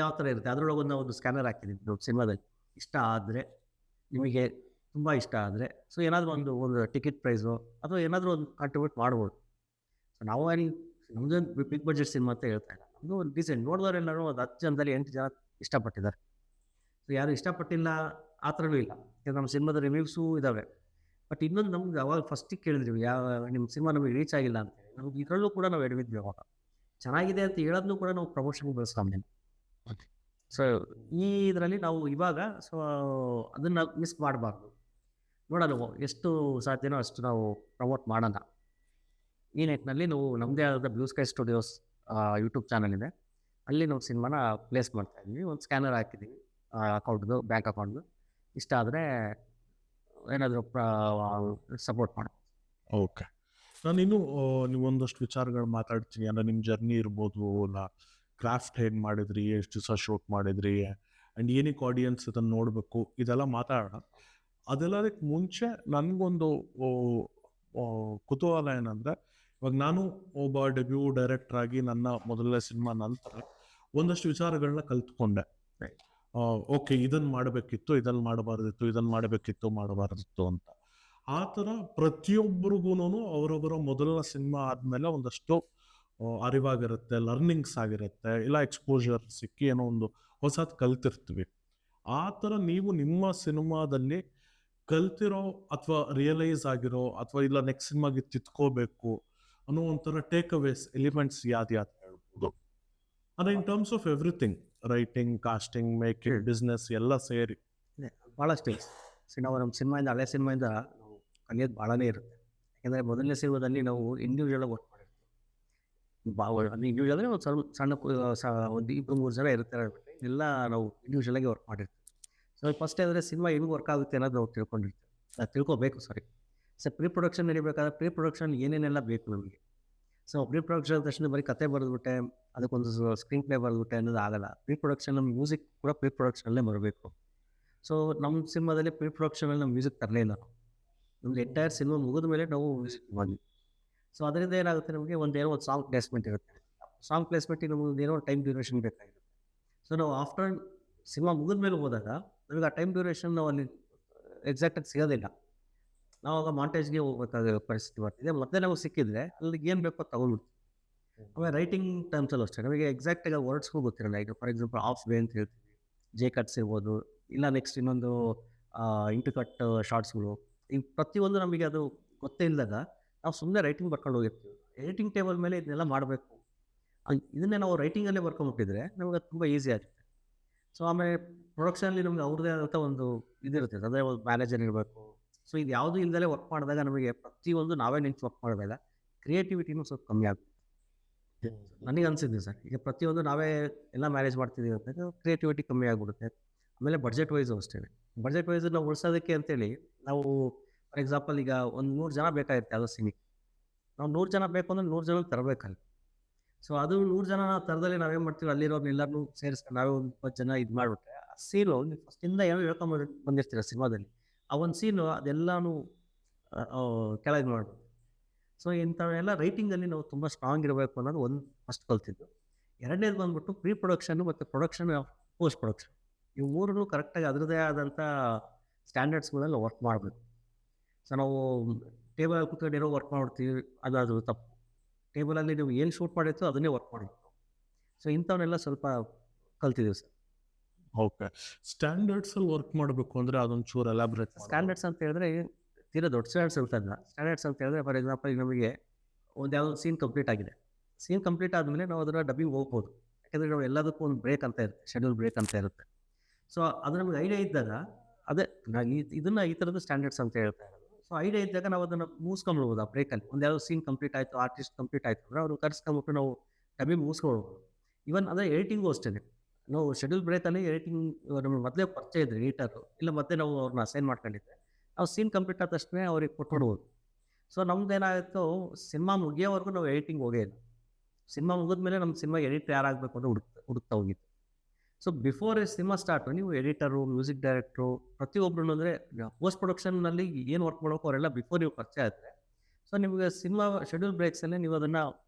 ಯಾವ ಥರ ಇರುತ್ತೆ ಅದರೊಳಗೆ ಒಂದು ಸ್ಕ್ಯಾನರ್ ಹಾಕಿದ್ದೀವಿ ನಾವು ಸಿನಿಮಾದಲ್ಲಿ. ಇಷ್ಟ ಆದರೆ ನಿಮಗೆ ತುಂಬ ಇಷ್ಟ ಆದರೆ ಸೊ ಏನಾದರೂ ಒಂದು ಟಿಕೆಟ್ ಪ್ರೈಸು ಅಥವಾ ಏನಾದರೂ ಒಂದು ಕಾಂಟ್ರಿಬ್ಯೂಟ್ ಮಾಡ್ಬೋದು. ಸೊ ನಾವು ನಮ್ಮದು ಬಿಗ್ ಬಡ್ಜೆಟ್ ಸಿನಿಮಾ ಅಂತ ಹೇಳ್ತಾ ಇಲ್ಲ, ನಮ್ಮದು ಒಂದು ಡೀಸೆಂಟ್ ನೋಡಿದವರೆಲ್ಲರೂ ಒಂದು 10 ಜನದಲ್ಲಿ 8 ಜನ ಇಷ್ಟಪಟ್ಟಿದ್ದಾರೆ. ಸೊ ಯಾರು ಇಷ್ಟಪಟ್ಟಿಲ್ಲ ಆ ಥರನೂ ಇಲ್ಲ. ಯಾಕಂದ್ರೆ ನಮ್ಮ ಸಿನಿಮಾದ ರಿವ್ಯೂಸು ಇದ್ದಾವೆ. ಬಟ್ ಇನ್ನೊಂದು ನಮ್ಗೆ ಅವಾಗ ಫಸ್ಟಿಗೆ ಕೇಳಿದ್ವಿ ನಿಮ್ಮ ಸಿನಿಮಾ ನಮಗೆ ರೀಚ್ ಆಗಿಲ್ಲ ಅಂತೇಳಿ. ನಮ್ಗೆ ಇದರಲ್ಲೂ ಕೂಡ ನಾವು ಎಡವಿದ್ವಿ ಅವಾಗ. ಚೆನ್ನಾಗಿದೆ ಅಂತ ಹೇಳೋದನ್ನು ಕೂಡ ನಾವು ಪ್ರಮೋಷನ್ಗೆ ಬಳಸ್ಕೊಂಡೇನೆ. ಸೊ ಈ ಇದರಲ್ಲಿ ನಾವು ಇವಾಗ ಸೊ ಅದನ್ನು ಮಿಸ್ ಮಾಡಬಾರ್ದು. ನೋಡೋಣ ಎಷ್ಟು ಸಾಧ್ಯನೋ ಅಷ್ಟು ನಾವು ಪ್ರಮೋಟ್ ಮಾಡೋಣ. ಈ ನಿಟ್ಟಿನಲ್ಲಿ ನಾವು ನಮ್ಮದೇ ಆದ blue sky studios YouTube channel ಇದೆ, ಅಲ್ಲಿ ನಾವು ಸಿನಿಮಾನ ಪ್ಲೇಸ್ ಮಾಡ್ತಾ ಇದ್ವಿ. ಒಂದು ಸ್ಕ್ಯಾನರ್ ಹಾಕಿದ್ದೀವಿ ಅಕೌಂಟ್ದು, ಬ್ಯಾಂಕ್ ಅಕೌಂಟ್ದು. ಇಷ್ಟ ಆದರೆ ಏನಾದರೂ ಸಪೋರ್ಟ್ ಮಾಡಿ. ಓಕೆ. ನಾನಿನ್ನೂ ನೀವೊಂದಷ್ಟು ವಿಚಾರಗಳು ಮಾತಾಡ್ತೀನಿ. ಅಂದರೆ ನಿಮ್ಮ ಜರ್ನಿ ಇರ್ಬೋದು, ಇಲ್ಲ ಕ್ರಾಫ್ಟ್ ಹೇಗೆ ಮಾಡಿದ್ರಿ, ಎಷ್ಟು ದಿವಸ ಶೂಟ್ ಮಾಡಿದ್ರಿ, ಆ್ಯಂಡ್ ಏನಕ್ಕೆ ಆಡಿಯನ್ಸ್ ಇದನ್ನು ನೋಡಬೇಕು, ಇದೆಲ್ಲ ಮಾತಾಡೋಣ. ಅದೆಲ್ಲದಕ್ಕೆ ಮುಂಚೆ ನನಗೊಂದು ಕುತೂಹಲ ಏನಂದರೆ, ಇವಾಗ ನಾನು ಒಬ್ಬ ಡೆಬ್ಯೂ ಡೈರೆಕ್ಟರ್ ಆಗಿ ನನ್ನ ಮೊದಲನೇ ಸಿನಿಮಾ ನಂತರ ಒಂದಷ್ಟು ವಿಚಾರಗಳನ್ನ ಕಲ್ತ್ಕೊಂಡೆ. ಓಕೆ, ಇದನ್ನು ಮಾಡಬೇಕಿತ್ತು, ಇದನ್ನು ಮಾಡಬಾರ್ದಿತ್ತು, ಇದನ್ನು ಮಾಡಬಾರ್ದಿತ್ತು ಅಂತ. ಆ ಥರ ಪ್ರತಿಯೊಬ್ಬರಿಗೂ ಅವರವರ ಮೊದಲ ಸಿನಿಮಾ ಆದಮೇಲೆ ಒಂದಷ್ಟು ಅರಿವಾಗಿರುತ್ತೆ, ಲರ್ನಿಂಗ್ಸ್ ಆಗಿರುತ್ತೆ, ಇಲ್ಲ ಎಕ್ಸ್ಪೋಜರ್ ಸಿಕ್ಕಿ ಏನೋ ಒಂದು ಹೊಸದು ಕಲ್ತಿರ್ತೀವಿ. ಆ ಥರ ನೀವು ನಿಮ್ಮ ಸಿನಿಮಾದಲ್ಲಿ ಕಲ್ತಿರೋ ಅಥವಾ ರಿಯಲೈಸ್ ಆಗಿರೋ ಅಥವಾ ಇಲ್ಲ ನೆಕ್ಸ್ಟ್ ಸಿನಿಮಾಗೆ ತಿತ್ಕೋಬೇಕು ಅನ್ನೋ ಒಂಥರ ಟೇಕ್ ಅವೇಸ್ ಎಲಿಮೆಂಟ್ಸ್ ಯಾವ್ದು ಹೇಳ್ಬೋದು? ಅಂದರೆ in terms of everything, writing, casting, making, business ಎಲ್ಲ ಸೇರಿ ಭಾಳಷ್ಟು ಇದೆ. ಸೊ ನಾವು ನಮ್ಮ ಸಿನಿಮಾಯಿಂದ, ಹಳೆ ಸಿನಿಮಾಯಿಂದ ನಾವು ಕಲಿಯೋದು ಭಾಳನೇ ಇರುತ್ತೆ. ಯಾಕೆಂದರೆ ಮೊದಲನೇ ಸಿನಿಮಾದಲ್ಲಿ ನಾವು ಇಂಡಿವಿಜುವಲಾಗಿ ವರ್ಕ್ ಮಾಡಿರ್ತೀವಿ. ಇಂಡಿವಿಜುವಲ್ ಅಂದರೆ ಒಂದು ಸ್ವಲ್ಪ ಸಣ್ಣ ಒಂದು 2-3 ಜನ ಇರ್ತಾರೆ. ಎಲ್ಲ ನಾವು ಇಂಡಿವಿಜುವಲಾಗಿ ವರ್ಕ್ ಮಾಡಿರ್ತೀವಿ. ಸೊ ಫಸ್ಟ್ ಅಂದರೆ ಸಿನಿಮಾ ಹೆಂಗೆ ವರ್ಕ್ ಆಗುತ್ತೆ ಅನ್ನೋದು ನಾವು ತಿಳ್ಕೊಬೇಕು. ಸೊ ಪ್ರೀ ಪ್ರೊಡಕ್ಷನ್ ನಡಿಬೇಕಾದ್ರೆ ಪ್ರೀ ಪ್ರೊಡಕ್ಷನ್ ಏನೇನೆಲ್ಲ ಬೇಕು ನಮಗೆ. ಸೊ ಪ್ರೀ ಪ್ರೊಡಕ್ಷನ್ ತಕ್ಷಣ ಬರೀ ಕತೆ ಬರೆದ್ಬಿಟ್ಟೆ ಅದಕ್ಕೊಂದು ಸ್ಕ್ರೀನ್ ಪ್ಲೇ ಬರೆದ್ಬಿಟ್ಟೆ ಅನ್ನೋದು ಆಗಲ್ಲ. ಪ್ರೀ ಪ್ರೊಡಕ್ಷನ್ ನಮ್ಮ ಮ್ಯೂಸಿಕ್ ಕೂಡ ಪ್ರೀ ಪ್ರೊಡಕ್ಷನಲ್ಲೇ ಬರಬೇಕು. ಸೊ ನಮ್ಮ ಸಿನಿಮಾದಲ್ಲಿ ಪ್ರೀ ಪ್ರೊಡಕ್ಷನಲ್ಲಿ ನಮ್ಮ ಮ್ಯೂಸಿಕ್ ತರಲೇ ಇಲ್ಲ. ನಮ್ದು ಎಂಟೈರ್ ಸಿನಿಮಾ ಮುಗಿದ ಮೇಲೆ ನಾವು ಮ್ಯೂಸಿಕ್ ಮಾಡಿ. ಸೊ ಅದರಿಂದ ಏನಾಗುತ್ತೆ, ನಮಗೆ ಒಂದೇನೋ ಒಂದು ಸಾಂಗ್ ಪ್ಲೇಸ್ಮೆಂಟ್ ಇರುತ್ತೆ. ಸಾಂಗ್ ಪ್ಲೇಸ್ಮೆಂಟಿಗೆ ನಮಗೆ ಏನೋ ಟೈಮ್ ಡ್ಯೂರೇಷನ್ ಬೇಕಾಗಿರುತ್ತೆ. ಸೊ ನಾವು ಆಫ್ಟರ್ ಸಿನಿಮಾ ಮುಗಿದ ಮೇಲೆ ಹೋದಾಗ ನಮಗೆ ಆ ಟೈಮ್ ಡ್ಯೂರೇಷನ್ ನಾವು ಅಲ್ಲಿ ಎಕ್ಸಾಕ್ಟಾಗಿ ಸಿಗೋದಿಲ್ಲ. ನಾವು ಆಗ ಮಾಂಟೇಜ್ಗೆ ಹೋಗ್ಬೇಕಾದ ಪರಿಸ್ಥಿತಿ ಬರ್ತಿದೆ. ಮತ್ತೆ ನಾವು ಸಿಕ್ಕಿದ್ರೆ ಅಲ್ಲಿಗೆ ಏನು ಬೇಕೋ ತಗೊಂಡ್ಬಿಡ್ತೀವಿ. ಆಮೇಲೆ ರೈಟಿಂಗ್ ಟೈಮ್ಸಲ್ಲೂ ಅಷ್ಟೇ ನಮಗೆ ಎಕ್ಸಾಕ್ಟಾಗಿ ವರ್ಡ್ಸ್ಗೂ ಗೊತ್ತಿರಲ್ಲ. ಈಗ ಫಾರ್ ಎಕ್ಸಾಂಪಲ್ ಆಫ್ ವೇ ಅಂತ ಹೇಳ್ತೀವಿ, ಜೆ ಕಟ್ಸ್ ಇರ್ಬೋದು, ಇಲ್ಲ ನೆಕ್ಸ್ಟ್ ಇನ್ನೊಂದು ಇಂಟು ಕಟ್ ಶಾರ್ಟ್ಸ್ಗಳು. ಈ ಪ್ರತಿಯೊಂದು ನಮಗೆ ಅದು ಗೊತ್ತೇ ಇಲ್ಲದಾಗ ನಾವು ಸುಮ್ಮನೆ ರೈಟಿಂಗ್ ಬರ್ಕೊಂಡು ಹೋಗಿರ್ತೀವಿ. ಎಡಿಟಿಂಗ್ ಟೇಬಲ್ ಮೇಲೆ ಇದನ್ನೆಲ್ಲ ಮಾಡಬೇಕು. ಇದನ್ನೇ ನಾವು ರೈಟಿಂಗಲ್ಲೇ ಬರ್ಕೊಂಡ್ಬಿಟ್ಟಿದ್ರೆ ನಮಗೆ ಅದು ತುಂಬ ಈಸಿ ಆಗುತ್ತೆ. ಸೊ ಆಮೇಲೆ ಪ್ರೊಡಕ್ಷನಲ್ಲಿ ನಮಗೆ ಅವ್ರದ್ದೇ ಆದಂಥ ಒಂದು ಇದಿರುತ್ತೆ, ಅಂದರೆ ಒಂದು ಮ್ಯಾನೇಜರ್ ಇರಬೇಕು. ಸೊ ಇದು ಯಾವುದೂ ಇಲ್ಲದೆ ವರ್ಕ್ ಮಾಡಿದಾಗ ನಮಗೆ ಪ್ರತಿಯೊಂದು ನಾವೇ ನಿಂತು ವರ್ಕ್ ಮಾಡಿದಾಗ ಕ್ರಿಯೇಟಿವಿಟಿನೂ ಸ್ವಲ್ಪ ಕಮ್ಮಿ ಆಗುತ್ತೆ. ನನಗೆ ಅನಿಸಿದ್ದೆ ಸರ್, ಈಗ ಪ್ರತಿಯೊಂದು ನಾವೇ ಎಲ್ಲ ಮ್ಯಾನೇಜ್ ಮಾಡ್ತಿದ್ದೀವಿ ಅಂದಾಗ ಕ್ರಿಯೇಟಿವಿಟಿ ಕಮ್ಮಿ ಆಗಿಬಿಡುತ್ತೆ. ಆಮೇಲೆ ಬಡ್ಜೆಟ್ ವೈಸು ಅಷ್ಟೇ. ಬಡ್ಜೆಟ್ ವೈಸ್ ನಾವು ಉಳಿಸೋದಕ್ಕೆ ಅಂತೇಳಿ ನಾವು ಫಾರ್ ಎಕ್ಸಾಂಪಲ್ ಈಗ ಒಂದು 100 ಜನ ಬೇಕಾಗಿರುತ್ತೆ ಯಾವುದೋ ಸಿನಿಮಾ. ನಾವು 100 ಜನ ಬೇಕು ಅಂದರೆ 100 ಜನ ತರಬೇಕಲ್ಲ. ಸೊ ಅದು 100 ಜನ ತರದಲ್ಲಿ ನಾವೇನು ಮಾಡ್ತೀವಿ, ಅಲ್ಲಿರೋರು ಎಲ್ಲರನ್ನೂ ಸೇರಿಸ್ಕೊಂಡು ನಾವೇ ಒಂದು 20 ಜನ ಇದು ಮಾಡಿಬಿಟ್ರೆ ಆ ಸೀನು ಫಸ್ಟಿಂದ ಏನೋ ಬಂದಿರ್ತೀರ ಸಿನಿಮಾದಲ್ಲಿ, ಆ ಒಂದು ಸೀನು ಅದೆಲ್ಲನೂ ಕೆಳಗೆ ಮಾಡ್ಬೋದು. ಸೊ ಇಂಥವೆಲ್ಲ ರೈಟಿಂಗಲ್ಲಿ ನಾವು ತುಂಬ ಸ್ಟ್ರಾಂಗ್ ಇರಬೇಕು ಅನ್ನೋದು ಒಂದು ಫಸ್ಟ್ ಕಲ್ತಿದ್ದು. ಎರಡನೇದು ಬಂದ್ಬಿಟ್ಟು ಪ್ರೀ ಪ್ರೊಡಕ್ಷನ್ನು ಮತ್ತು ಪ್ರೊಡಕ್ಷನ್, ಪೋಸ್ಟ್ ಪ್ರೊಡಕ್ಷನ್, ಇವು ಮೂರನ್ನು ಕರೆಕ್ಟಾಗಿ ಅದರದ್ದೇ ಆದಂಥ ಸ್ಟ್ಯಾಂಡರ್ಡ್ಸ್ಗಳಲ್ಲಿ ವರ್ಕ್ ಮಾಡಬೇಕು. ಸೊ ನಾವು ಟೇಬಲ್ ಕೂತ್ಕೊಂಡು ಏನೋ ವರ್ಕ್ ಮಾಡ್ತೀವಿ, ಅದು ತಪ್ಪು. ಟೇಬಲಲ್ಲಿ ನೀವು ಏನು ಶೂಟ್ ಮಾಡಿರ್ತೀವೋ ಅದನ್ನೇ ವರ್ಕ್ ಮಾಡಬೇಕು. ಸೊ ಇಂಥವನ್ನೆಲ್ಲ ಸ್ವಲ್ಪ ಕಲ್ತಿದ್ದೀವಿ ಸರ್. ಓಕೆ. ಸ್ಟ್ಯಾಂಡರ್ಡ್ಸಲ್ಲಿ ವರ್ಕ್ ಮಾಡಬೇಕು ಅಂದರೆ ಅದೊಂದು ಚೂರು ಎಲಾಬ್ರೇಟ್. ಸ್ಟ್ಯಾಂಡರ್ಡ್ಸ್ ಅಂತ ಹೇಳಿದ್ರೆ ತೀರಾ ದೊಡ್ಡ ಸ್ಟ್ಯಾಂಡರ್ಡ್ಸ್ ಇರ್ತಲ್ಲ. ಸ್ಟ್ಯಾಂಡರ್ಡ್ಸ್ ಅಂತ ಹೇಳಿದ್ರೆ ಫಾರ್ ಎಕ್ಸಾಂಪಲ್ ನಮಗೆ ಒಂದು ಯಾವುದೋ ಸೀನ್ ಕಂಪ್ಲೀಟ್ ಆಗಿದೆ. ಸೀನ್ ಕಂಪ್ಲೀಟ್ ಆದಮೇಲೆ ನಾವು ಅದನ್ನು ಡಬ್ಬಿಂಗ್ ಹೋಗ್ಬೋದು. ಯಾಕೆಂದರೆ ನಾವು ಎಲ್ಲದಕ್ಕೂ ಒಂದು ಬ್ರೇಕ್ ಅಂತ ಇರುತ್ತೆ, ಶೆಡ್ಯೂಲ್ ಬ್ರೇಕ್ ಅಂತ ಇರುತ್ತೆ. ಸೊ ಅದು ನಮಗೆ ಐಡಿಯಾ ಇದ್ದಾಗ ಅದೇ ಇದನ್ನು ಈ ಥರದ್ದು ಸ್ಟ್ಯಾಂಡರ್ಡ್ಸ್ ಅಂತ ಹೇಳ್ತಾ ಇರೋದು. ಸೊ ಐಡಿಯಾ ಇದ್ದಾಗ ನಾವು ಅದನ್ನು ಮುಗಿಸ್ಕೊಂಡ್ಬಿಡ್ಬೋದು ಆ ಬ್ರೇಕಲ್ಲಿ. ಒಂದು ಯಾವುದೋ ಸೀನ್ ಕಂಪ್ಲೀಟ್ ಆಯಿತು, ಆರ್ಟಿಸ್ಟ್ ಕಂಪ್ಲೀಟ್ ಆಯಿತು ಅಂದರೆ ಅವ್ರು ಕರ್ಸ್ಕೊಂಬಿಟ್ಟು ನಾವು ಡಬ್ಬಿಂಗ್ ಮುಗಿಸ್ಕೊಳ್ಬೋದು. ಈವನ್ ಅದೇ ಎಡಿಟಿಂಗು ಅಷ್ಟೇ. ನಾವು ಶೆಡ್ಯೂಲ್ ಬ್ರೇಕಲ್ಲಿ ಎಡಿಟಿಂಗ್ ನಮಗೆ ಮೊದಲೇ ಪರಿಚಯ ಇದ್ದರೆ ಎಡಿಟರು, ಇಲ್ಲ ಮತ್ತೆ ನಾವು ಅವ್ರನ್ನ ಅಸೈನ್ ಮಾಡ್ಕೊಂಡಿದ್ದೆ, ನಾವು ಸೀನ್ ಕಂಪ್ಲೀಟ್ ಆದ ತಕ್ಷಣ ಅವ್ರಿಗೆ ಕೊಟ್ಬಿಡ್ಬೋದು. ಸೊ ನಮ್ದೇನಾಯಿತು, ಸಿನಿಮಾ ಮುಗಿಯೋವರೆಗೂ ನಾವು ಎಡಿಟಿಂಗ್ ಹೋಗೇ ಇಲ್ಲ. ಸಿನಿಮಾ ಮುಗಿದ್ಮೇಲೆ ನಮ್ಮ ಸಿನಿಮಾ ಎಡಿಟರ್ ಯಾರಾಗಬೇಕು ಅಂತ ಹುಡುಕ್ತಾ ಹೋಗಿದ್ದು. ಸೊ ಬಿಫೋರ್ ಸಿನಿಮಾ ಸ್ಟಾರ್ಟು ನೀವು ಎಡಿಟರು, ಮ್ಯೂಸಿಕ್ ಡೈರೆಕ್ಟ್ರು ಪ್ರತಿಯೊಬ್ಬರು ಅಂದರೆ ಪೋಸ್ಟ್ ಪ್ರೊಡಕ್ಷನ್ನಲ್ಲಿ ಏನು ವರ್ಕ್ ಮಾಡಬೇಕು ಅವರೆಲ್ಲ ಬಿಫೋರ್ ನೀವು ಪರಿಚಯ ಆದರೆ, ಸೊ ನಿಮಗೆ ಸಿನಿಮಾ ಶೆಡ್ಯೂಲ್ ಬ್ರೇಕ್ಸಲ್ಲೇ ನೀವು ಅದನ್ನು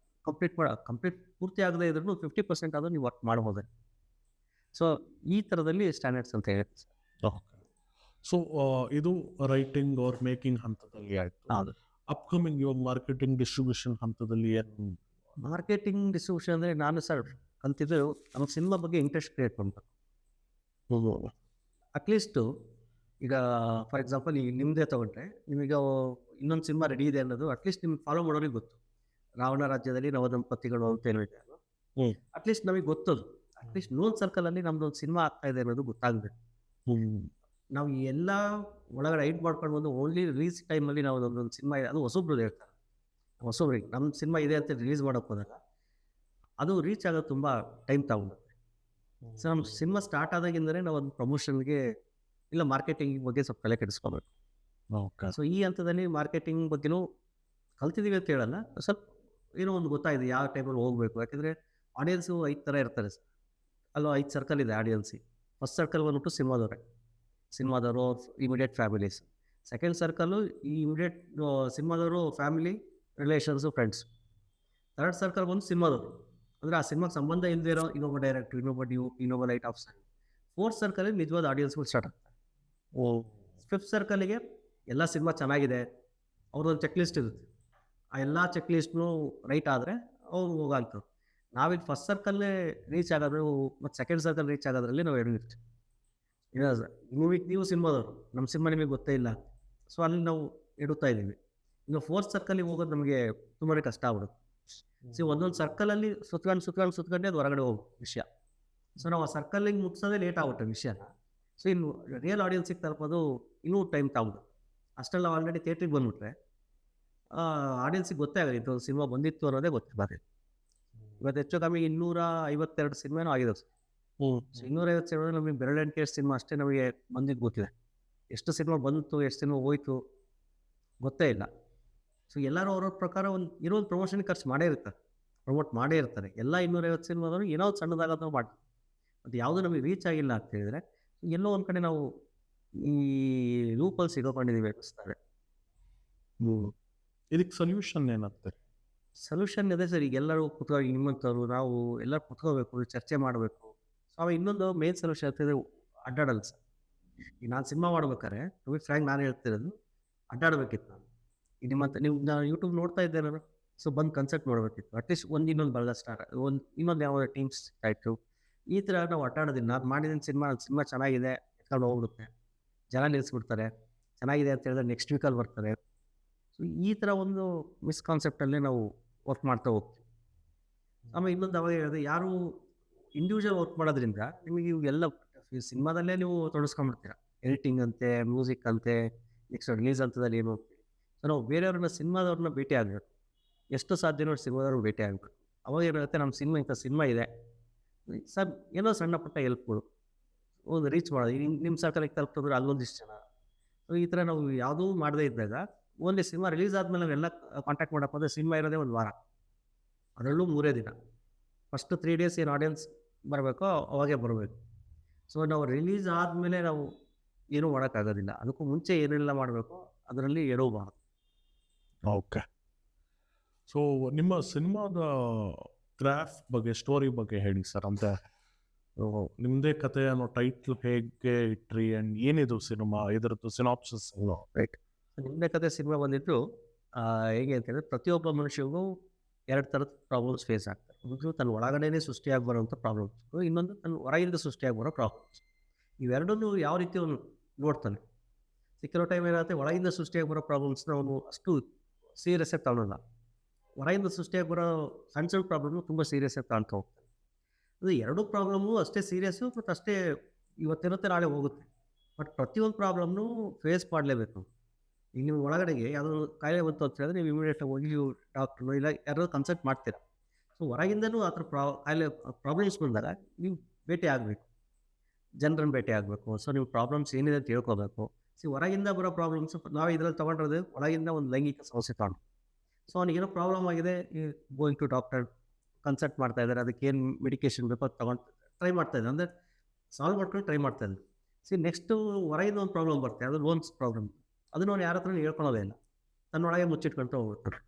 ಕಂಪ್ಲೀಟ್ ಪೂರ್ತಿ ಆಗದೇ ಇದ್ರೂ 50% ಆದರೂ ನೀವು ವರ್ಕ್ ಮಾಡ್ಬೋದು. ಸೊ ಈ ಥರದಲ್ಲಿ ಸ್ಟ್ಯಾಂಡರ್ಡ್ಸ್ ಅಂತ ಹೇಳುತ್ತೆ ಸರ್. ಸೊ ಇದು ರೈಟಿಂಗ್ ಆರ್ ಮೇಕಿಂಗ್ ಹಂತದಲ್ಲಿ ಆಯಿತು. ಹೌದು. ಅಪ್ಕಮಿಂಗ್ ಇವಾಗ ಮಾರ್ಕೆಟಿಂಗ್ ಡಿಸ್ಟ್ರಿಬ್ಯೂಷನ್ ಹಂತದಲ್ಲಿ ಏನು? ಮಾರ್ಕೆಟಿಂಗ್ ಡಿಸ್ಟ್ರಿಬ್ಯೂಷನ್ ಅಂದರೆ ನಾನು ಸರ್ ಕಲ್ತಿದ್ದು ನಮಗೆ ಸಿನಿಮಾ ಬಗ್ಗೆ ಇಂಟ್ರೆಸ್ಟ್ ಕ್ರಿಯೇಟ್ ಮಾಡಬೇಕು. ಅಟ್ಲೀಸ್ಟು ಈಗ ಫಾರ್ ಎಕ್ಸಾಂಪಲ್ ಈಗ ನಿಮ್ಮದೇ ತೊಗೊಂಡ್ರೆ, ನಿಮಗೆ ಇನ್ನೊಂದು ಸಿನಿಮಾ ರೆಡಿ ಇದೆ ಅನ್ನೋದು ಅಟ್ಲೀಸ್ಟ್ ನಿಮ್ಗೆ ಫಾಲೋ ಮಾಡೋರಿಗೆ ಗೊತ್ತು. ರಾವಣ ರಾಜ್ಯದಲ್ಲಿ ನವದಂಪತಿಗಳು ಅಂತ ಏನೋ ಇದೆ ಅಲ್ವಾ, ಅಟ್ಲೀಸ್ಟ್ ನಮಗೆ ಗೊತ್ತದು. ಅಟ್ಲೀಸ್ಟ್ ನೋನ್ ಸರ್ಕಲಲ್ಲಿ ನಮ್ದೊಂದು ಸಿನಿಮಾ ಆಗ್ತಾ ಇದೆ ಅನ್ನೋದು ಗೊತ್ತಾಗಬೇಕು. ನಾವು ಎಲ್ಲ ಒಳಗಡೆ ಐಡ್ ಮಾಡ್ಕೊಂಡು ಬಂದು ಓನ್ಲಿ ರಿಲೀಸ್ ಟೈಮಲ್ಲಿ ನಾವು ಒಂದೊಂದು ಸಿನಿಮಾ ಅದು ಹೊಸೊಬ್ರು ಹೇಳ್ತಾರೆ, ಹೊಸೊಬ್ರಿಗೆ ನಮ್ಮ ಸಿನಿಮಾ ಇದೆ ಅಂತ ರಿಲೀಸ್ ಮಾಡೋಕ್ಕೆ ಹೋದಾಗ ಅದು ರೀಚ್ ಆಗೋದು ತುಂಬ ಟೈಮ್ ತಗೊಂಡುತ್ತೆ. ಸೊ ನಮ್ಮ ಸಿನಿಮಾ ಸ್ಟಾರ್ಟ್ ಆದಾಗಿಂದಲೇ ನಾವು ಒಂದು ಪ್ರಮೋಷನ್ಗೆ ಇಲ್ಲ ಮಾರ್ಕೆಟಿಂಗ್ ಬಗ್ಗೆ ಸ್ವಲ್ಪ ತಲೆ ಕೆಡಿಸ್ಕೋಬೇಕು. ಸೊ ಈ ಹಂತದಲ್ಲಿ ಮಾರ್ಕೆಟಿಂಗ್ ಬಗ್ಗೆನೂ ಕಲ್ತಿದ್ದೀವಿ ಅಂತ ಹೇಳಲ್ಲ, ಸ್ವಲ್ಪ ಏನೋ ಒಂದು ಗೊತ್ತಾಗಿದೆ ಯಾವ ಟೈಮಲ್ಲಿ ಹೋಗಬೇಕು. ಯಾಕೆಂದರೆ ಆಡಿಯನ್ಸು 5 ಥರ ಇರ್ತಾರೆ ಸರ್. ಅಲ್ಲೋ 5 ಸರ್ಕಲ್ ಇದೆ ಆಡಿಯನ್ಸಿಗೆ. ಫಸ್ಟ್ ಸರ್ಕಲ್ ಬಂದ್ಬಿಟ್ಟು ಸಿನಿಮಾದವರು ಇಮಿಡಿಯೇಟ್ ಫ್ಯಾಮಿಲೀಸ್. ಸೆಕೆಂಡ್ ಸರ್ಕಲ್ಲು ಈ ಇಮಿಡಿಯೇಟ್ ಸಿನಿಮಾದವರು family, relations, friends. Third circle ಬಂದು ಸಿನಿಮಾದವರು, ಅಂದರೆ ಆ ಸಿನಿಮಾಗೆ ಸಂಬಂಧ ಇಲ್ಲದೆ ಇರೋ ಇನ್ನೊಬ್ಬ ಡೈರೆಕ್ಟ್ರು, ಇನ್ನೊಬ್ಬ ಲೈಟ್ ಆಫ್ಸರ್. ಫೋರ್ತ್ ಸರ್ಕಲಲ್ಲಿ ನಿಜವಾದ ಆಡಿಯನ್ಸ್ಗಳು ಸ್ಟಾರ್ಟ್ ಆಗ್ತಾರೆ. ಫಿಫ್ತ್ ಸರ್ಕಲಿಗೆ ಎಲ್ಲ ಸಿನಿಮಾ ಚೆನ್ನಾಗಿದೆ, ಅವ್ರದ್ದೊಂದು ಚೆಕ್ ಲಿಸ್ಟ್ ಇರುತ್ತೆ. ಆ ಎಲ್ಲ ಚೆಕ್ ಲಿಸ್ಟ್ನು ರೈಟ್ ಆದರೆ ಅವ್ರು ಹೋಗಂಥವ್ರು. ನಾವೀಗ ಫಸ್ಟ್ ಸರ್ಕಲ್ಲೇ ರೀಚ್ ಆಗೋದು ಮತ್ತು ಸೆಕೆಂಡ್ ಸರ್ಕಲ್ ರೀಚ್ ಆಗೋದ್ರಲ್ಲಿ ನಾವು ಇರ್ತೀವಿ. ಇಲ್ಲ ಸರ್, ನೀವು ಸಿನಿಮಾದವರು, ನಮ್ಮ ಸಿನಿಮಾ ನಿಮಗೆ ಗೊತ್ತೇ ಇಲ್ಲ, ಸೊ ಅಲ್ಲಿ ನಾವು ಇಡುತ್ತಾ ಇದ್ದೀವಿ. ಇನ್ನು ಫೋರ್ತ್ ಸರ್ಕಲಿಗೆ ಹೋಗೋದು ನಮಗೆ ತುಂಬಾ ಕಷ್ಟ ಆಗ್ಬಿಡುತ್ತೆ. ಸೊ ಒಂದೊಂದು ಸರ್ಕಲಲ್ಲಿ ಸುತ್ಕೊಂಡೇ ಅದು ಹೊರಗಡೆ ಹೋಗೋ ವಿಷಯ. ಸೊ ನಾವು ಆ ಸರ್ಕಲ್ಲಿಗೆ ಮುಗಿಸೋದೇ ಲೇಟ್ ಆಗುತ್ತೆ ವಿಷಯನ. ಸೊ ಇನ್ನು ರಿಯಲ್ ಆಡಿಯನ್ಸಿಗೆ ತಲುಪೋದು ಇನ್ನೂ ಟೈಮ್ ತಗೊಂಡು, ಅಷ್ಟೆಲ್ಲ ಆಲ್ರೆಡಿ ಥಿಯೇಟ್ರಿಗೆ ಬಂದುಬಿಟ್ರೆ ಆಡಿಯನ್ಸಿಗೆ ಗೊತ್ತೇ ಆಗೋದು ಇಂಥದ್ದು ಸಿನಿಮಾ ಬಂದಿತ್ತು ಅನ್ನೋದೇ ಗೊತ್ತಿಲ್ಲ. ಇವತ್ತು ಹೆಚ್ಚು ಕಮ್ಮಿ 252 ಸಿನಿಮಾನೂ ಆಗಿದೆ ಸರ್. ಸೊ 250 ಸಿನಿಮಾ ನಮಗೆ ಬೆರಳೆಣಿಕೆ ಸಿನಿಮಾ ಅಷ್ಟೇ ನಮಗೆ ಬಂದಿದ್ದು ಗೊತ್ತಿದೆ. ಎಷ್ಟು ಸಿನಿಮಾ ಬಂತು, ಎಷ್ಟು ಸಿನಿಮಾ ಹೋಯ್ತು ಗೊತ್ತೇ ಇಲ್ಲ. ಸೊ ಎಲ್ಲರೂ ಅವ್ರವ್ರ ಪ್ರಕಾರ ಒಂದು ಪ್ರಮೋಷನ್ಗೆ ಖರ್ಚು ಪ್ರಮೋಟ್ ಮಾಡೇ ಇರ್ತಾರೆ. ಎಲ್ಲ 250 ಸಿನಿಮಾದವರು ಏನೋ ಒಂದು ಸಣ್ಣದಾಗೋದು ಮಾಡ್ತಾರೆ. ಮತ್ತು ಯಾವುದೂ ನಮಗೆ ರೀಚ್ ಆಗಿಲ್ಲ ಅಂತ ಹೇಳಿದರೆ ಎಲ್ಲೋ ಒಂದು ಕಡೆ ನಾವು ಈ ಲೂಪಲ್ಲಿ ಸಿಗೋಕೊಂಡಿದ್ದೀವಿ ಅನ್ನಿಸ್ತಾರೆ. ಇದಕ್ಕೆ ಸೊಲ್ಯೂಷನ್ ಏನಂತಾರೆ? ಸೊಲ್ಯೂಷನ್ ಇದೆ ಸರ್. ಈಗ ಎಲ್ಲರೂ ಕುತ್ಕೊಂಡು ನಿಮ್ಮಂಥವ್ರು ನಾವು ಎಲ್ಲರೂ ಕುತ್ಕೋಬೇಕು, ಚರ್ಚೆ ಮಾಡಬೇಕು. ಸೊ ಅವಾಗ ಇನ್ನೊಂದು ಮೇನ್ ಸೊಲ್ಯೂಷನ್ ಆಗ್ತಿದೆ, ಅಡ್ಡಾಡಲ್ಲ ಸರ್. ಈಗ ನಾನು ಸಿನಿಮಾ ಮಾಡ್ಬೇಕಾದ್ರೆ ಟು ಬಿ ಫ್ರ್ಯಾಂಕ್ ನಾನು ಹೇಳ್ತಿರೋದು, ಅಡ್ಡಾಡಬೇಕಿತ್ತು ನಾನು. ಈಗ ನಾನು ಯೂಟ್ಯೂಬ್ ನೋಡ್ತಾ ಇದ್ದೆ ನಾನು. ಸೊ ಬಂದು ಕನ್ಸರ್ಟ್ ನೋಡಬೇಕಿತ್ತು. ಅಟ್ಲೀಸ್ಟ್ ಇನ್ನೊಂದು ಬಳಗ ಸ್ಟಾರ್, ಇನ್ನೊಂದು ಯಾವ ಟೀಮ್ಸ್ ಆಯಿತು, ಈ ಥರ ನಾವು ಅಡ್ಡಾಡೋದಿಲ್ಲ. ನಾನು ಮಾಡಿದ್ದೀನಿ ಸಿನಿಮಾ ಚೆನ್ನಾಗಿದೆ ಎತ್ಕೊಂಡು ಹೋಗ್ಬಿಡುತ್ತೆ, ಜನ ನಿಲ್ಲಿಸ್ಬಿಡ್ತಾರೆ. ಚೆನ್ನಾಗಿದೆ ಅಂತ ಹೇಳಿದ್ರೆ ನೆಕ್ಸ್ಟ್ ವೀಕಲ್ಲಿ ಬರ್ತಾರೆ. ಸೊ ಈ ಥರ ಒಂದು ಮಿಸ್ಕಾನ್ಸೆಪ್ಟಲ್ಲೇ ನಾವು ವರ್ಕ್ ಮಾಡ್ತಾ ಹೋಗ್ತೀವಿ. ಆಮೇಲೆ ಇನ್ನೊಂದು ಅವಾಗ ಹೇಳಿದೆ, ಯಾರು ಇಂಡಿವಿಜುವಲ್ ವರ್ಕ್ ಮಾಡೋದ್ರಿಂದ ನಿಮಗೆ ಇವೆಲ್ಲ ಸಿನಿಮಾದಲ್ಲೇ ನೀವು ತೊಡಸ್ಕೊಂಡ್ಬಿಡ್ತೀರ. ಎಡಿಟಿಂಗ್ ಅಂತೆ, ಮ್ಯೂಸಿಕ್ ಅಂತೆ, ನೆಕ್ಸ್ಟ್ ರಿಲೀಸ್ ಅಂತದಲ್ಲಿ ಏನು ಹೋಗ್ತೀವಿ. ಸೊ ನಾವು ಬೇರೆಯವ್ರನ್ನ ಸಿನಿಮಾದವ್ರನ್ನ ಭೇಟಿ ಆಗಬೇಕು, ಎಷ್ಟು ಸಾಧ್ಯನೋ ಸಿನಿಮಾದವ್ರನ್ನ ಭೇಟಿ ಆಗಬೇಕು. ಅವಾಗ ಏನಾಗುತ್ತೆ, ನಮ್ಮ ಇಂಥ ಸಿನಿಮಾ ಇದೆ ಸರ್, ಏನೋ ಸಣ್ಣ ಪುಟ್ಟ ಹೆಲ್ಪ್ಗಳು ಒಂದು ರೀಚ್ ಮಾಡೋದು. ನಿಮ್ಮ ಸರ್ಕಲಿಗೆ ತಲುಪಿದ್ರೆ ಅಲ್ಲೊಂದಿಷ್ಟು ಜನ. ಸೊ ಈ ಥರ ನಾವು ಯಾವುದೂ ಮಾಡದೇ ಇದ್ದಾಗ ಓನ್ಲಿ ಸಿನಿಮಾ ರಿಲೀಸ್ ಆದಮೇಲೆ ನಾವೆಲ್ಲ ಕಾಂಟ್ಯಾಕ್ಟ್ ಮಾಡಕ್ಕೆ ಹೋದರೆ ಸಿನಿಮಾ ಇರೋದೇ ಒಂದು ವಾರ, ಅದರಲ್ಲೂ 3 ದಿನ. ಫಸ್ಟ್ 3 ಡೇಸ್ ಏನು ಆಡಿಯನ್ಸ್ ಬರಬೇಕೋ ಅವಾಗೇ ಬರಬೇಕು. ಸೊ ನಾವು ರಿಲೀಸ್ ಆದಮೇಲೆ ನಾವು ಏನೂ ಮಾಡೋಕ್ಕಾಗೋದಿಲ್ಲ. ಅದಕ್ಕೂ ಮುಂಚೆ ಏನೆಲ್ಲ ಮಾಡಬೇಕು ಅದರಲ್ಲಿ ಎಡವಬಾರ್ದು. ಓಕೆ. ಸೊ ನಿಮ್ಮ ಸಿನಿಮಾದ ಕ್ರಾಫ್ಟ್ ಬಗ್ಗೆ, ಸ್ಟೋರಿ ಬಗ್ಗೆ ಹೇಳಿ ಸರ್. ಅಂತ ನಿಮ್ಮದೇ ಕತೆ ಅನ್ನೋ ಟೈಟ್ಲ್ ಹೇಗೆ ಇಟ್ರಿ ಆ್ಯಂಡ್ ಏನಿದು ಸಿನಿಮಾ, ಇದರದ್ದು ಸಿನಾಪ್ಸಿಸ್? ರೈಟ್. ನಿಮ್ಮದೇ ಕತೆ ಸಿನಿಮಾ ಬಂದಿದ್ದು ಹೇಗೆ ಅಂತಂದರೆ, ಪ್ರತಿಯೊಬ್ಬ ಮನುಷ್ಯನಿಗೂ 2 ಥರದ ಪ್ರಾಬ್ಲಮ್ಸ್ ಫೇಸ್ ಆಗ್ತಾರೆ. ಒಂದು ತನ್ನ ಒಳಗಡೆನೇ ಸೃಷ್ಟಿಯಾಗಿ ಬರೋಂಥ ಪ್ರಾಬ್ಲಮ್ಸ್, ಇನ್ನೊಂದು ತನ್ನ ಹೊರಗಿಂದ ಸೃಷ್ಟಿಯಾಗಿ ಬರೋ ಪ್ರಾಬ್ಲಮ್ಸ್. ಇವೆರಡನ್ನೂ ಯಾವ ರೀತಿ ಅವನು ನೋಡ್ತಾನೆ. ಸಿಕ್ಕಿರೋ ಟೈಮ್ ಏನಾಗುತ್ತೆ, ಒಳಗಿಂದ ಸೃಷ್ಟಿಯಾಗಿ ಬರೋ ಪ್ರಾಬ್ಲಮ್ಸ್ನ ಅವನು ಅಷ್ಟು ಸೀರಿಯಸ್ ಆಗಿ ತಗೊಳ್ಳಲ್ಲ. ಹೊರಗಿಂದ ಸೃಷ್ಟಿಯಾಗಿ ಬರೋ ಸಣ್ಣ ಸಣ್ಣ ಪ್ರಾಬ್ಲಮ್ನು ತುಂಬ ಸೀರಿಯಸ್ ಆಗಿ ತಗೊಳ್ತಾ ಹೋಗ್ತಾನೆ. ಅದು 2 ಪ್ರಾಬ್ಲಮ್ಮು ಅಷ್ಟೇ ಸೀರಿಯಸ್ಸು, ಮತ್ತು ಅಷ್ಟೇ ಇವತ್ತಿರುತ್ತೆ ನಾಳೆ ಹೋಗುತ್ತೆ. ಬಟ್ ಪ್ರತಿಯೊಂದು ಪ್ರಾಬ್ಲಮ್ನು ಫೇಸ್ ಮಾಡಲೇಬೇಕು. ಈಗ ನೀವು ಒಳಗಡೆಗೆ ಯಾವುದೋ ಕಾಯಿಲೆ ಬಂತು ಅಂತ ಹೇಳಿದ್ರೆ ನೀವು ಇಮಿಡಿಯೇಟಾಗಿ ಹೋಗಿ ನೀವು ಡಾಕ್ಟ್ರು ಇಲ್ಲ ಯಾರೋ ಕನ್ಸಲ್ಟ್ ಮಾಡ್ತೀರಾ. ಸೊ ಹೊರಗಿಂದನೂ ಆ ಥರ ಕಾಯಿಲೆ ಪ್ರಾಬ್ಲಮ್ಸ್ ಬಂದಾಗ ನೀವು ಭೇಟಿ ಆಗಬೇಕು, ಜನರನ್ನು ಭೇಟಿ ಆಗಬೇಕು. ಸೊ ನೀವು ಪ್ರಾಬ್ಲಮ್ಸ್ ಏನಿದೆ ಅಂತ ತಿಳ್ಕೊಬೇಕು. ಹೊರಗಿಂದ ಬರೋ ಪ್ರಾಬ್ಲಮ್ಸ್ ನಾವು ಇದರಲ್ಲಿ ತೊಗೊಂಡಿರೋದು ಒಳಗಿಂದ ಒಂದು ಲೈಂಗಿಕ ಸಮಸ್ಯೆ ತೊಗೊಂಡು. ಸೊ ಅವ್ನಿಗೇನೋ ಪ್ರಾಬ್ಲಮ್ ಆಗಿದೆ, ಗೋಯಿಂಗ್ ಟು ಡಾಕ್ಟರ್ ಕನ್ಸಲ್ಟ್ ಮಾಡ್ತಾ ಇದ್ದಾರೆ, ಅದಕ್ಕೆ ಏನು ಮೆಡಿಕೇಶನ್ ಬೇಕೋ ಅದು ತೊಗೊಂಡು ಟ್ರೈ ಮಾಡ್ತಾ ಇದ್ದಾರೆ, ಅಂದರೆ ಸಾಲ್ವ್ ಮಾಡ್ಕೊಂಡು ಟ್ರೈ ಮಾಡ್ತಾ ಇದ್ದಾರೆ. ನೆಕ್ಸ್ಟು ಹೊರಗಿಂದ ಒಂದು ಪ್ರಾಬ್ಲಮ್ ಬರುತ್ತೆ, ಅದು ಲೋನ್ಸ್ ಪ್ರಾಬ್ಲಮ್. ಅದನ್ನು ಅವ್ನು ಯಾರ ಹತ್ರ ಹೇಳ್ಕೊಳ್ಳೋದೇ ಇಲ್ಲ, ತನ್ನೊಳಗೆ ಮುಚ್ಚಿಟ್ಕೊಂತ ಹೋಗ್ಬಿಡ್ತಾರೆ.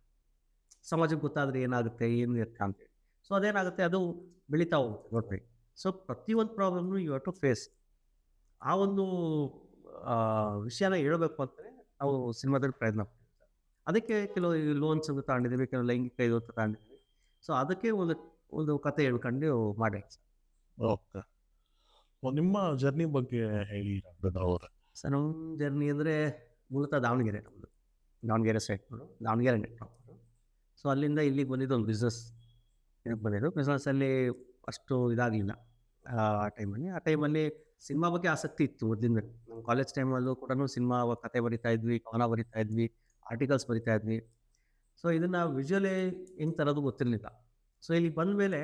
ಸಮಾಜಕ್ಕೆ ಗೊತ್ತಾದರೆ ಏನಾಗುತ್ತೆ, ಏನು ಇರುತ್ತೆ ಅಂತೇಳಿ. ಸೊ ಅದೇನಾಗುತ್ತೆ, ಅದು ಬೆಳೀತಾ ಹೋಗುತ್ತೆ ನೋಡ್ರಿ. ಸೊ ಪ್ರತಿಯೊಂದು ಪ್ರಾಬ್ಲಮ್ನು ಯು ಹ್ಯಾವ್ ಟು ಫೇಸ್. ಆ ಒಂದು ವಿಷಯನ ಹೇಳಬೇಕು ಅಂತಲೇ ನಾವು ಸಿನಿಮಾದಲ್ಲಿ ಪ್ರಯತ್ನ ಮಾಡ್ತೀವಿ. ಅದಕ್ಕೆ ಕೆಲವು ಲೋನ್ಸ್ ಅಂತ ತಗೊಂಡಿದ್ದೀವಿ, ಕೆಲವು ಲೈಂಗಿಕ ಇದು ಅಂತ ತಗೊಂಡಿದ್ದೀವಿ. ಸೊ ಅದಕ್ಕೆ ಒಂದು ಕತೆ ಹೇಳ್ಕೊಂಡು ಮಾಡಿ. ಓಕೆ, ನಿಮ್ಮ ಜರ್ನಿ ಬಗ್ಗೆ ಹೇಳಿ ಅವರೇ. ಸರ್ ನಮ್ಮ ಜರ್ನಿ ಅಂದರೆ ಮೂಲತಃ ದಾವಣಗೆರೆ, ನಮ್ಮದು Davanagere side, Davanagere network. So ಅಲ್ಲಿಂದ ಇಲ್ಲಿಗೆ ಬಂದಿದ್ದು ಒಂದು ಬಿಸ್ನೆಸ್ ಇದಕ್ಕೆ ಬಂದಿದ್ದು. ಬಿಸ್ನೆಸ್ಸಲ್ಲಿ ಅಷ್ಟು ಇದಾಗಲಿಲ್ಲ ಆ ಟೈಮಲ್ಲಿ ಸಿನಿಮಾ ಬಗ್ಗೆ ಆಸಕ್ತಿ ಇತ್ತು ಮೊದಲಿಂದ. ನಮ್ಮ ಕಾಲೇಜ್ ಟೈಮಲ್ಲೂ ಕೂಡ ಸಿನಿಮಾ ಕತೆ ಬರಿತಾ ಇದ್ವಿ, ಕವನ ಬರಿತಾ ಇದ್ವಿ, ಆರ್ಟಿಕಲ್ಸ್ ಬರಿತಾ ಇದ್ವಿ. ಸೊ ಇದನ್ನು ವಿಜುವಲಿ ಹೆಂಗೆ ತರೋದು ಗೊತ್ತಿರಲಿಲ್ಲ. ಸೊ ಇಲ್ಲಿ ಬಂದ ಮೇಲೆ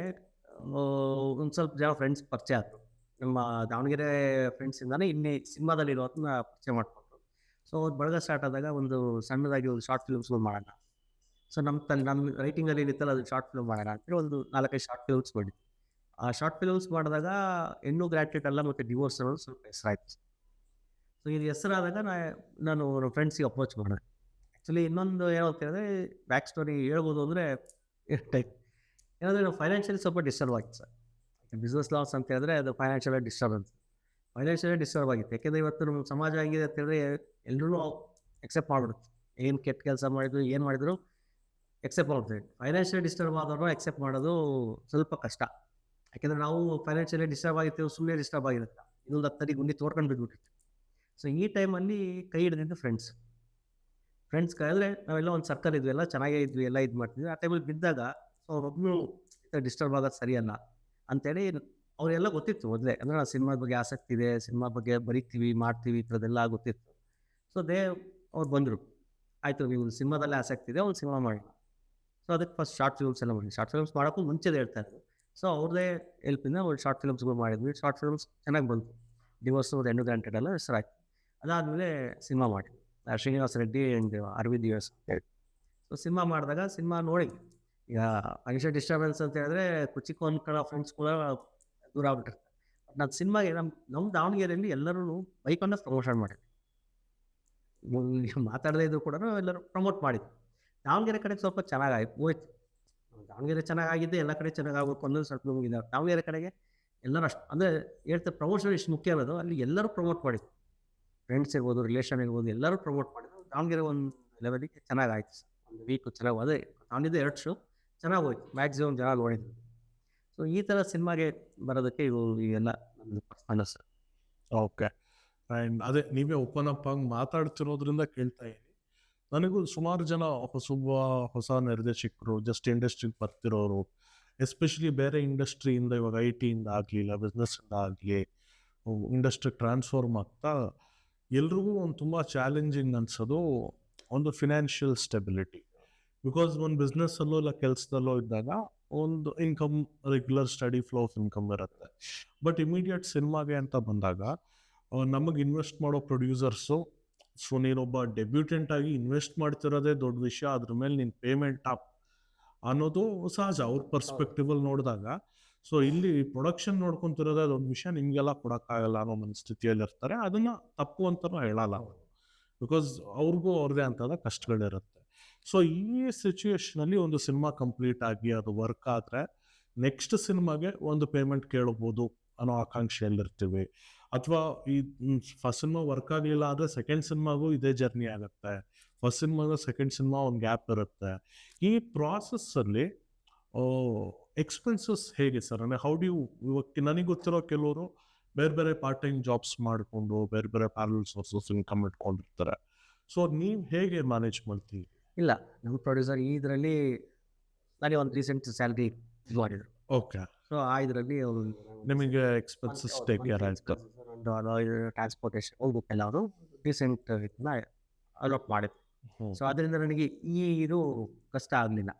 ಒಂದು ಸ್ವಲ್ಪ ಜನ ಫ್ರೆಂಡ್ಸ್ ಪರಿಚಯ ಆದರು. ನಮ್ಮ ದಾವಣಗೆರೆ ಫ್ರೆಂಡ್ಸಿಂದಾನೇ ಇನ್ನೇ ಸಿನಿಮಾದಲ್ಲಿರೋದನ್ನ ಪರಿಚಯ ಮಾಡಿಕೊಂಡ್ರು. ಸೊ ಅವ್ರು ಬಳಗ ಸ್ಟಾರ್ಟ್ ಆದಾಗ ಒಂದು ಸಣ್ಣದಾಗಿ ಒಂದು ಶಾರ್ಟ್ ಫಿಲ್ಮ್ಸ್ಗಳು ಮಾಡೋಣ. ಸೊ ನಮ್ಮ ರೈಟಿಂಗಲ್ಲಿ ಏನಿತ್ತಲ್ಲ ಅದು ಶಾರ್ಟ್ ಫಿಲ್ಮ್ ಮಾಡೋಣ ಅಂತೇಳಿ ಒಂದು 4-5 ಶಾರ್ಟ್ ಫಿಲ್ಮ್ಸ್ ಮಾಡಿದ್ವಿ. ಆ ಶಾರ್ಟ್ ಫಿಲ್ಮ್ಸ್ ಮಾಡಿದಾಗ ಹೆಣ್ಣು ಗ್ರ್ಯಾಟ್ಯುಯೇಟ್ ಅಲ್ಲ ಮತ್ತು ಡಿವೋರ್ಸ್ ಅನ್ನೋದು ಸ್ವಲ್ಪ ಹೆಸರಾಯಿತು. ಸೊ ಇದು ಹೆಸರಾದಾಗ ನಾನು ನಮ್ಮ ಫ್ರೆಂಡ್ಸಿಗೆ ಅಪ್ರೋಚ್ ಮಾಡಿದೆ. ಆ್ಯಕ್ಚುಲಿ ಇನ್ನೊಂದು ಏನು ಅಂತ ಹೇಳಿದ್ರೆ, ಬ್ಯಾಕ್ ಸ್ಟೋರಿ ಹೇಳ್ಬೋದು ಅಂದರೆ ಟೈಪ್ ಏನಂದರೆ ನಾವು ಫೈನಾನ್ಷಿಯಲಿ ಸ್ವಲ್ಪ ಡಿಸ್ಟರ್ಬ್ ಆಗಿತ್ತು ಸರ್. ಬಿಸ್ನೆಸ್ ಲಾಸ್ ಅಂತ ಹೇಳಿದ್ರೆ ಅದು ಫೈನಾನ್ಷಿಯಲಿ ಡಿಸ್ಟರ್ಬ್ ಆಗಿತ್ತು. ಯಾಕೆಂದರೆ ಇವತ್ತು ನಮ್ಮ ಸಮಾಜ ಹೆಂಗಿದೆ ಅಂತ ಹೇಳಿದ್ರೆ ಎಲ್ಲರೂ ಎಕ್ಸೆಪ್ಟ್ ಮಾಡಿಬಿಡುತ್ತೆ. ಏನು ಕೆಟ್ಟ ಕೆಲಸ ಮಾಡಿದ್ರು, ಏನು ಮಾಡಿದ್ರು ಎಕ್ಸೆಪ್ಟ್ ಮಾಡ್ತೀವಿ. ಫೈನಾನ್ಷಿಯಲಿ ಡಿಸ್ಟರ್ಬ್ ಆದವ್ರನ್ನ ಎಕ್ಸೆಪ್ಟ್ ಮಾಡೋದು ಸ್ವಲ್ಪ ಕಷ್ಟ. ಯಾಕೆಂದರೆ ನಾವು ಫೈನಾನ್ಷಿಯಲಿ ಡಿಸ್ಟರ್ಬ್ ಆಗಿರ್ತೀವಿ, ಸುಮ್ಮನೆ ಡಿಸ್ಟರ್ಬ್ ಆಗಿರುತ್ತೆ, ಇನ್ನೊಂದು 10 ಅಡಿ ಗುಂಡಿ ತೋಡ್ಕೊಂಡು ಬಿದ್ದುಬಿಟ್ಟಿರ್ತೀವಿ. ಸೊ ಈ ಟೈಮಲ್ಲಿ ಕೈ ಹಿಡಿದಿದ್ದು ಫ್ರೆಂಡ್ಸ್ ಕೈದ್ರೆ ನಾವೆಲ್ಲ ಒಂದು ಸರ್ಕಲ್ ಇದ್ವಿ, ಎಲ್ಲ ಚೆನ್ನಾಗೇ ಇದ್ವಿ, ಎಲ್ಲ ಇದು ಮಾಡ್ತಿದ್ವಿ. ಆ ಟೈಮಲ್ಲಿ ಬಿದ್ದಾಗ ಸೊ ಅವ್ರೊಬ್ಬರು ಡಿಸ್ಟರ್ಬ್ ಆಗೋದು ಸರಿಯಲ್ಲ ಅಂತೇಳಿ ಅವರೆಲ್ಲ ಗೊತ್ತಿತ್ತು ಮೊದಲೇ. ಅಂದರೆ ನಾವು ಸಿನಿಮಾದ ಬಗ್ಗೆ ಆಸಕ್ತಿ ಇದೆ, ಸಿನಿಮಾ ಬಗ್ಗೆ ಬರಿತೀವಿ, ಮಾಡ್ತೀವಿ, ಈ ಥರದ್ದೆಲ್ಲ ಗೊತ್ತಿತ್ತು. ಸೊ ಅವ್ರು ಬಂದರು, ಆಯಿತು ನೀವು ಸಿನಿಮಾದಲ್ಲೇ ಆಸಕ್ತಿ ಇದೆ, ಒಂದು ಸಿನಿಮಾ ಮಾಡೋಣ. ಸೊ ಅದಕ್ಕೆ ಫಸ್ಟ್ ಶಾರ್ಟ್ ಫಿಲ್ಮ್ಸ್ ಎಲ್ಲ ಮಾಡಿ. ಶಾರ್ಟ್ ಫಿಲ್ಮ್ಸ್ ಮಾಡೋಕ್ಕೂ ಮುಂಚೆದೇ ಹೇಳ್ತಾ ಇದ್ರು. ಸೊ ಅವ್ರದ್ದೇ ಹೆಲ್ಪಿಂದ ಒಂದು ಶಾರ್ಟ್ ಫಿಲ್ಮ್ಸ್ಗಳು ಮಾಡಿದ್ವಿ. ಶಾರ್ಟ್ ಫಿಲ್ಮ್ಸ್ ಚೆನ್ನಾಗಿ ಬಂತು. ಡಿವೋರ್ಸ್ ಮತ್ತು ಹೆಣ್ಣು ಗ್ರ್ಯಾಟ್ಯುಯೇಟ್ ಎಲ್ಲ ಹೆಸರಾಯ್ತು. ಅದಾದಮೇಲೆ ಸಿನಿಮಾ ಮಾಡಿದ್ವಿ, ಶ್ರೀನಿವಾಸ ರೆಡ್ಡಿ ಆ್ಯಂಡ್ ಅರವಿಂದ್ US ಅಂತೇಳಿ. ಸೊ ಸಿನಿಮಾ ಮಾಡಿದಾಗ ಸಿನಿಮಾ ನೋಡಿ, ಈಗ ಫೈನಾನ್ಷಿಯಲ್ ಡಿಸ್ಟರ್ಬೆನ್ಸ್ ಅಂತ ಹೇಳಿದ್ರೆ ಕುಚಿಕ್ ಅನ್ಕೊಳ್ಳೋ ಫ್ರೆಂಡ್ಸ್ ಕೂಡ ದೂರ ಆಗ್ಬಿಟ್ಟಿರ್ತಾರೆ. ಬಟ್ ನಾನು ಸಿನಿಮಾಗೆ ನಮ್ಮ ದಾವಣಗೆರೆಯಲ್ಲಿ ಎಲ್ಲರೂ ಬೈಕನ್ನು ಪ್ರಮೋಷನ್ ಮಾಡಿದ್ವಿ. ಮಾತಾಡದೇ ಇದ್ರು ಕೂಡ ಎಲ್ಲರೂ ಪ್ರಮೋಟ್ ಮಾಡಿದ್ವಿ. ದಾವಣಗೆರೆ ಕಡೆಗೆ ಸ್ವಲ್ಪ ಚೆನ್ನಾಗಿ ಹೋಯ್ತು. ದಾವಣಗೆರೆ ಚೆನ್ನಾಗಿದ್ದೆ, ಎಲ್ಲ ಕಡೆ ಚೆನ್ನಾಗಾಗಬೇಕು ಅನ್ನೋದು ಸ್ವಲ್ಪ ನಮಗೆ ದಾವಣಗೆರೆ ಕಡೆಗೆ ಎಲ್ಲರೂ ಅಷ್ಟು ಅಂದರೆ ಹೇಳ್ತಾರೆ ಪ್ರಮೋಷನ್ ಎಷ್ಟು ಮುಖ್ಯ ಅನ್ನೋದು. ಅಲ್ಲಿ ಎಲ್ಲರೂ ಪ್ರಮೋಟ್ ಮಾಡಿದ್ರು, ಫ್ರೆಂಡ್ಸ್ ಇರ್ಬೋದು, ರಿಲೇಷನ್ ಇರ್ಬೋದು, ಎಲ್ಲರೂ ಪ್ರಮೋಟ್ ಮಾಡಿದ್ರು. ದಾವಣಗೆರೆ ಒಂದು ಲೆವೆಲಿಗೆ ಚೆನ್ನಾಗಾಯ್ತು ಸರ್. ಒಂದು ವೀಕು ಚೆನ್ನಾಗಿ ಅದೇ ದಾವಣಗೆರೆ 2 ಶೋ ಚೆನ್ನಾಗಿ ಹೋಯ್ತು, ಮ್ಯಾಕ್ಸಿಮಮ್ ಜನ ನೋಡಿದ್ರು. ಸೊ ಈ ಥರ ಸಿನಿಮಾಗೆ ಬರೋದಕ್ಕೆ ಇವೆಲ್ಲ ನಮ್ಮದು ಪರ್ಫಾರ್ಮೆನ್ಸ್ ಸರ್. ಓಕೆ, ಆ್ಯಂಡ್ ಅದೇ ನೀವೇ ಓಪನ್ ಅಪ್ ಆಗಿ ಮಾತಾಡ್ತಿರೋದ್ರಿಂದ ಕೇಳ್ತಾ ಇದ್ದೀನಿ. ನನಗೂ ಸುಮಾರು ಜನ ಹೊಸ ನಿರ್ದೇಶಕರು ಜಸ್ಟ್ ಇಂಡಸ್ಟ್ರಿಗೆ ಬರ್ತಿರೋರು, ಎಸ್ಪೆಷಲಿ ಬೇರೆ ಇಂಡಸ್ಟ್ರಿಯಿಂದ, ಇವಾಗ IT ಇಂದ ಆಗಲಿ ಇಲ್ಲ ಬಿಸ್ನೆಸ್ಸಿಂದ ಆಗಲಿ ಇಂಡಸ್ಟ್ರಿ ಟ್ರಾನ್ಸ್ಫಾರ್ಮ್ ಆಗ್ತಾ ಎಲ್ರಿಗೂ ಒಂದು ತುಂಬ ಚಾಲೆಂಜಿಂಗ್ ಅನ್ಸೋದು ಒಂದು ಫಿನಾನ್ಷಿಯಲ್ ಸ್ಟೆಬಿಲಿಟಿ. ಬಿಕಾಸ್ ಒಂದು ಬಿಸ್ನೆಸ್ಸಲ್ಲೋ ಇಲ್ಲ ಕೆಲಸದಲ್ಲೋ ಇದ್ದಾಗ ಒಂದು income, regular study flow of income ಇರುತ್ತೆ. ಬಟ್ ಇಮಿಡಿಯೇಟ್ ಸಿನಿಮಾಗೆ ಅಂತ ಬಂದಾಗ ನಮಗೆ ಇನ್ವೆಸ್ಟ್ ಮಾಡೋ ಪ್ರೊಡ್ಯೂಸರ್ಸು, ಸೊ ನೀನೊಬ್ಬ ಡೆಬ್ಯೂಟೆಂಟ್ ಆಗಿ ಇನ್ವೆಸ್ಟ್ ಮಾಡ್ತಿರೋದೇ ದೊಡ್ಡ ವಿಷಯ, ಅದ್ರ ಮೇಲೆ ನೀನು ಪೇಮೆಂಟ್ ಅಪ್ ಅನ್ನೋದು ಸಹಜ ಅವ್ರ ಪರ್ಸ್ಪೆಕ್ಟಿವಲ್ಲಿ ನೋಡಿದಾಗ. ಸೊ ಇಲ್ಲಿ ಪ್ರೊಡಕ್ಷನ್ ನೋಡ್ಕೊತಿರೋದೇ ಅದೊಂದು ವಿಷಯ, ನಿಮಗೆಲ್ಲ ಕೊಡೋಕ್ಕಾಗಲ್ಲ ಅನ್ನೋ ಮನಸ್ಥಿತಿಯಲ್ಲಿ ಇರ್ತಾರೆ. ಅದನ್ನು ತಪ್ಪು ಅಂತಲೂ ಹೇಳಲ್ಲ, ಬಿಕಾಸ್ ಅವ್ರಿಗೂ ಅವ್ರದ್ದೇ ಅಂತದ ಕಷ್ಟಗಳಿರುತ್ತೆ. ಸೊ ಈ ಸಿಚುವೇಶನಲ್ಲಿ ಒಂದು ಸಿನಿಮಾ ಕಂಪ್ಲೀಟ್ ಆಗಿ ಅದು ವರ್ಕ್ ಆದರೆ ನೆಕ್ಸ್ಟ್ ಸಿನಿಮಾಗೆ ಒಂದು ಪೇಮೆಂಟ್ ಕೇಳ್ಬೋದು ಅನ್ನೋ ಆಕಾಂಕ್ಷೆಯಲ್ಲಿರ್ತೀವಿ. ಅಥವಾ ಈ ಫಸ್ಟ್ ಸಿನಿಮಾ ವರ್ಕ್ ಆಗಲಿಲ್ಲ ಆದರೆ ಸೆಕೆಂಡ್ ಸಿನಿಮಾಗೂ ಇದೇ ಜರ್ನಿ ಆಗುತ್ತೆ, ಫಸ್ಟ್ ಸಿನಿಮಾಗೂ ಸೆಕೆಂಡ್ ಸಿನಿಮಾ ಒಂದು ಗ್ಯಾಪ್ ಇರುತ್ತೆ. ಈ ಪ್ರಾಸೆಸ್ಸಲ್ಲಿ ಎಕ್ಸ್ಪೆನ್ಸಸ್ ಹೇಗೆ ಸರ್? ಅಂದರೆ ಹೌ ಡು ಯು, ಇವಾಗ ನನಗೆ ಗೊತ್ತಿರೋ ಕೆಲವರು ಬೇರೆ ಬೇರೆ ಪಾರ್ಟ್ ಟೈಮ್ ಜಾಬ್ಸ್ ಮಾಡಿಕೊಂಡು ಬೇರೆ ಬೇರೆ ಪ್ಯಾರಲ್ ಸೋರ್ಸಸ್ ಇನ್ಕಮ್ ಇಟ್ಕೊಂಡಿರ್ತಾರೆ. ಸೊ ನೀವು ಹೇಗೆ ಮ್ಯಾನೇಜ್ ಮಾಡ್ತೀವಿ? ಇಲ್ಲ, ನಮ್ಮ ಪ್ರೊಡ್ಯೂಸರ್ ಇದರಲ್ಲಿ ನನಗೆ ಒಂದು ರೀಸೆಂಟ್ ಸ್ಯಾಲ್ರಿ ಇದು ಮಾಡಿದರು. ಓಕೆ, ಸೊ ಆ ಇದರಲ್ಲಿ ನಿಮಗೆ ಎಕ್ಸ್ಪೆನ್ಸಸ್ ಟೇಕ್ ಕೇರ್ ಆಯ್ತು, ಟ್ರಾನ್ಸ್ಪೋರ್ಟೇಷನ್ ಹೋಗ್ಬೇಕೆಲ್ಲ ಅವರು ರೀಸೆಂಟ್ ಇದನ್ನ ಅಲಾಟ್ ಮಾಡಿದ್ರು. ಸೊ ಅದರಿಂದ ನನಗೆ ಇದು ಕಷ್ಟ ಆಗಲಿಲ್ಲ.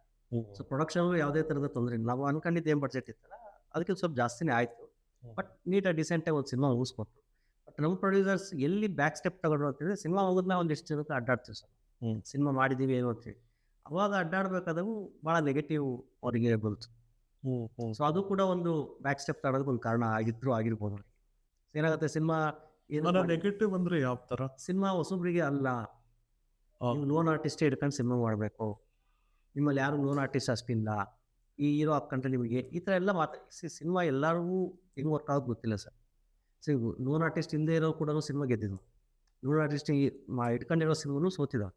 ಸೊ ಪ್ರೊಡಕ್ಷನ್ ಯಾವುದೇ ಥರದ ತೊಂದರೆ ಇಲ್ಲ. ನಾವು ಅನ್ಕೊಂಡಿದ್ದು ಏನು ಬಡ್ಜೆಟ್ ಇತ್ತಲ್ಲ ಅದಕ್ಕೆ ಸ್ವಲ್ಪ ಜಾಸ್ತಿನೇ ಆಯಿತು. ಬಟ್ ನೀಟಾಗಿ ಡಿಸೆಂಟಾಗಿ ಒಂದು ಸಿನಿಮಾ ಮುಗಿಸ್ಕೊಟ್ರು. ಬಟ್ ನಮ್ಮ ಪ್ರೊಡ್ಯೂಸರ್ಸ್ ಎಲ್ಲಿ ಬ್ಯಾಕ್ ಸ್ಟೆಪ್ ತಗೊಂಡ್ರು ಅಂತಂದರೆ, ಸಿನಿಮಾ ಹೋಗೋದನ್ನ ಒಂದಿಷ್ಟು ಜನಕ್ಕೆ ಅಡ್ಡಾಡ್ತೀವಿ ಸರ್. ಸಿನಿಮಾ ಮಾಡಿದ್ದೀವಿ ಏನು ಅಂತೀವಿ, ಅವಾಗ ಅಡ್ಡಾಡ್ಬೇಕಾದವು ಭಾಳ ನೆಗೆಟಿವ್ ಅವರಿಗೆ ಬಂತು. ಸೊ ಅದು ಕೂಡ ಒಂದು ಬ್ಯಾಕ್ ಸ್ಟೆಪ್ ತಗೊಳೋದಕ್ಕೆ ಒಂದು ಕಾರಣ ಆಗಿರ್ಬೋದು. ಏನಾಗುತ್ತೆ, ಸಿನಿಮಾ ನೆಗೆಟಿವ್ ಅಂದ್ರೆ ಯಾವ ತರ? ಸಿನಿಮಾ ಹೊಸಬ್ರಿಗೆ ಅಲ್ಲ, ನೀವು ಲೋನ್ ಆರ್ಟಿಸ್ಟೇ ಹಿಡ್ಕೊಂಡು ಸಿನಿಮಾ ಮಾಡಬೇಕು, ನಿಮ್ಮಲ್ಲಿ ಯಾರು ಲೋನ್ ಆರ್ಟಿಸ್ಟ್ ಅಷ್ಟಿಲ್ಲ, ಈ ಹೀರೋ ಹಾಕೊಂಡ್ರೆ ನಿಮಗೆ ಈ ಥರ ಎಲ್ಲ ಸಿನಿಮಾ ಎಲ್ಲರಿಗೂ ಹೆಂಗೆ ವರ್ಕ್ ಆಗೋದು ಗೊತ್ತಿಲ್ಲ ಸರ್. ಸೊ ಲೋನ್ ಆರ್ಟಿಸ್ಟ್ ಹಿಂದೆ ಇರೋ ಕೂಡ ಸಿನಿಮಾ ಗೆದ್ದಿದ್ದು, ಲೋನ್ ಆರ್ಟಿಸ್ಟ್ ಇಟ್ಕೊಂಡಿರೋ ಸಿನಿಮಾನು ಸೋತಿದ್ದಾವೆ.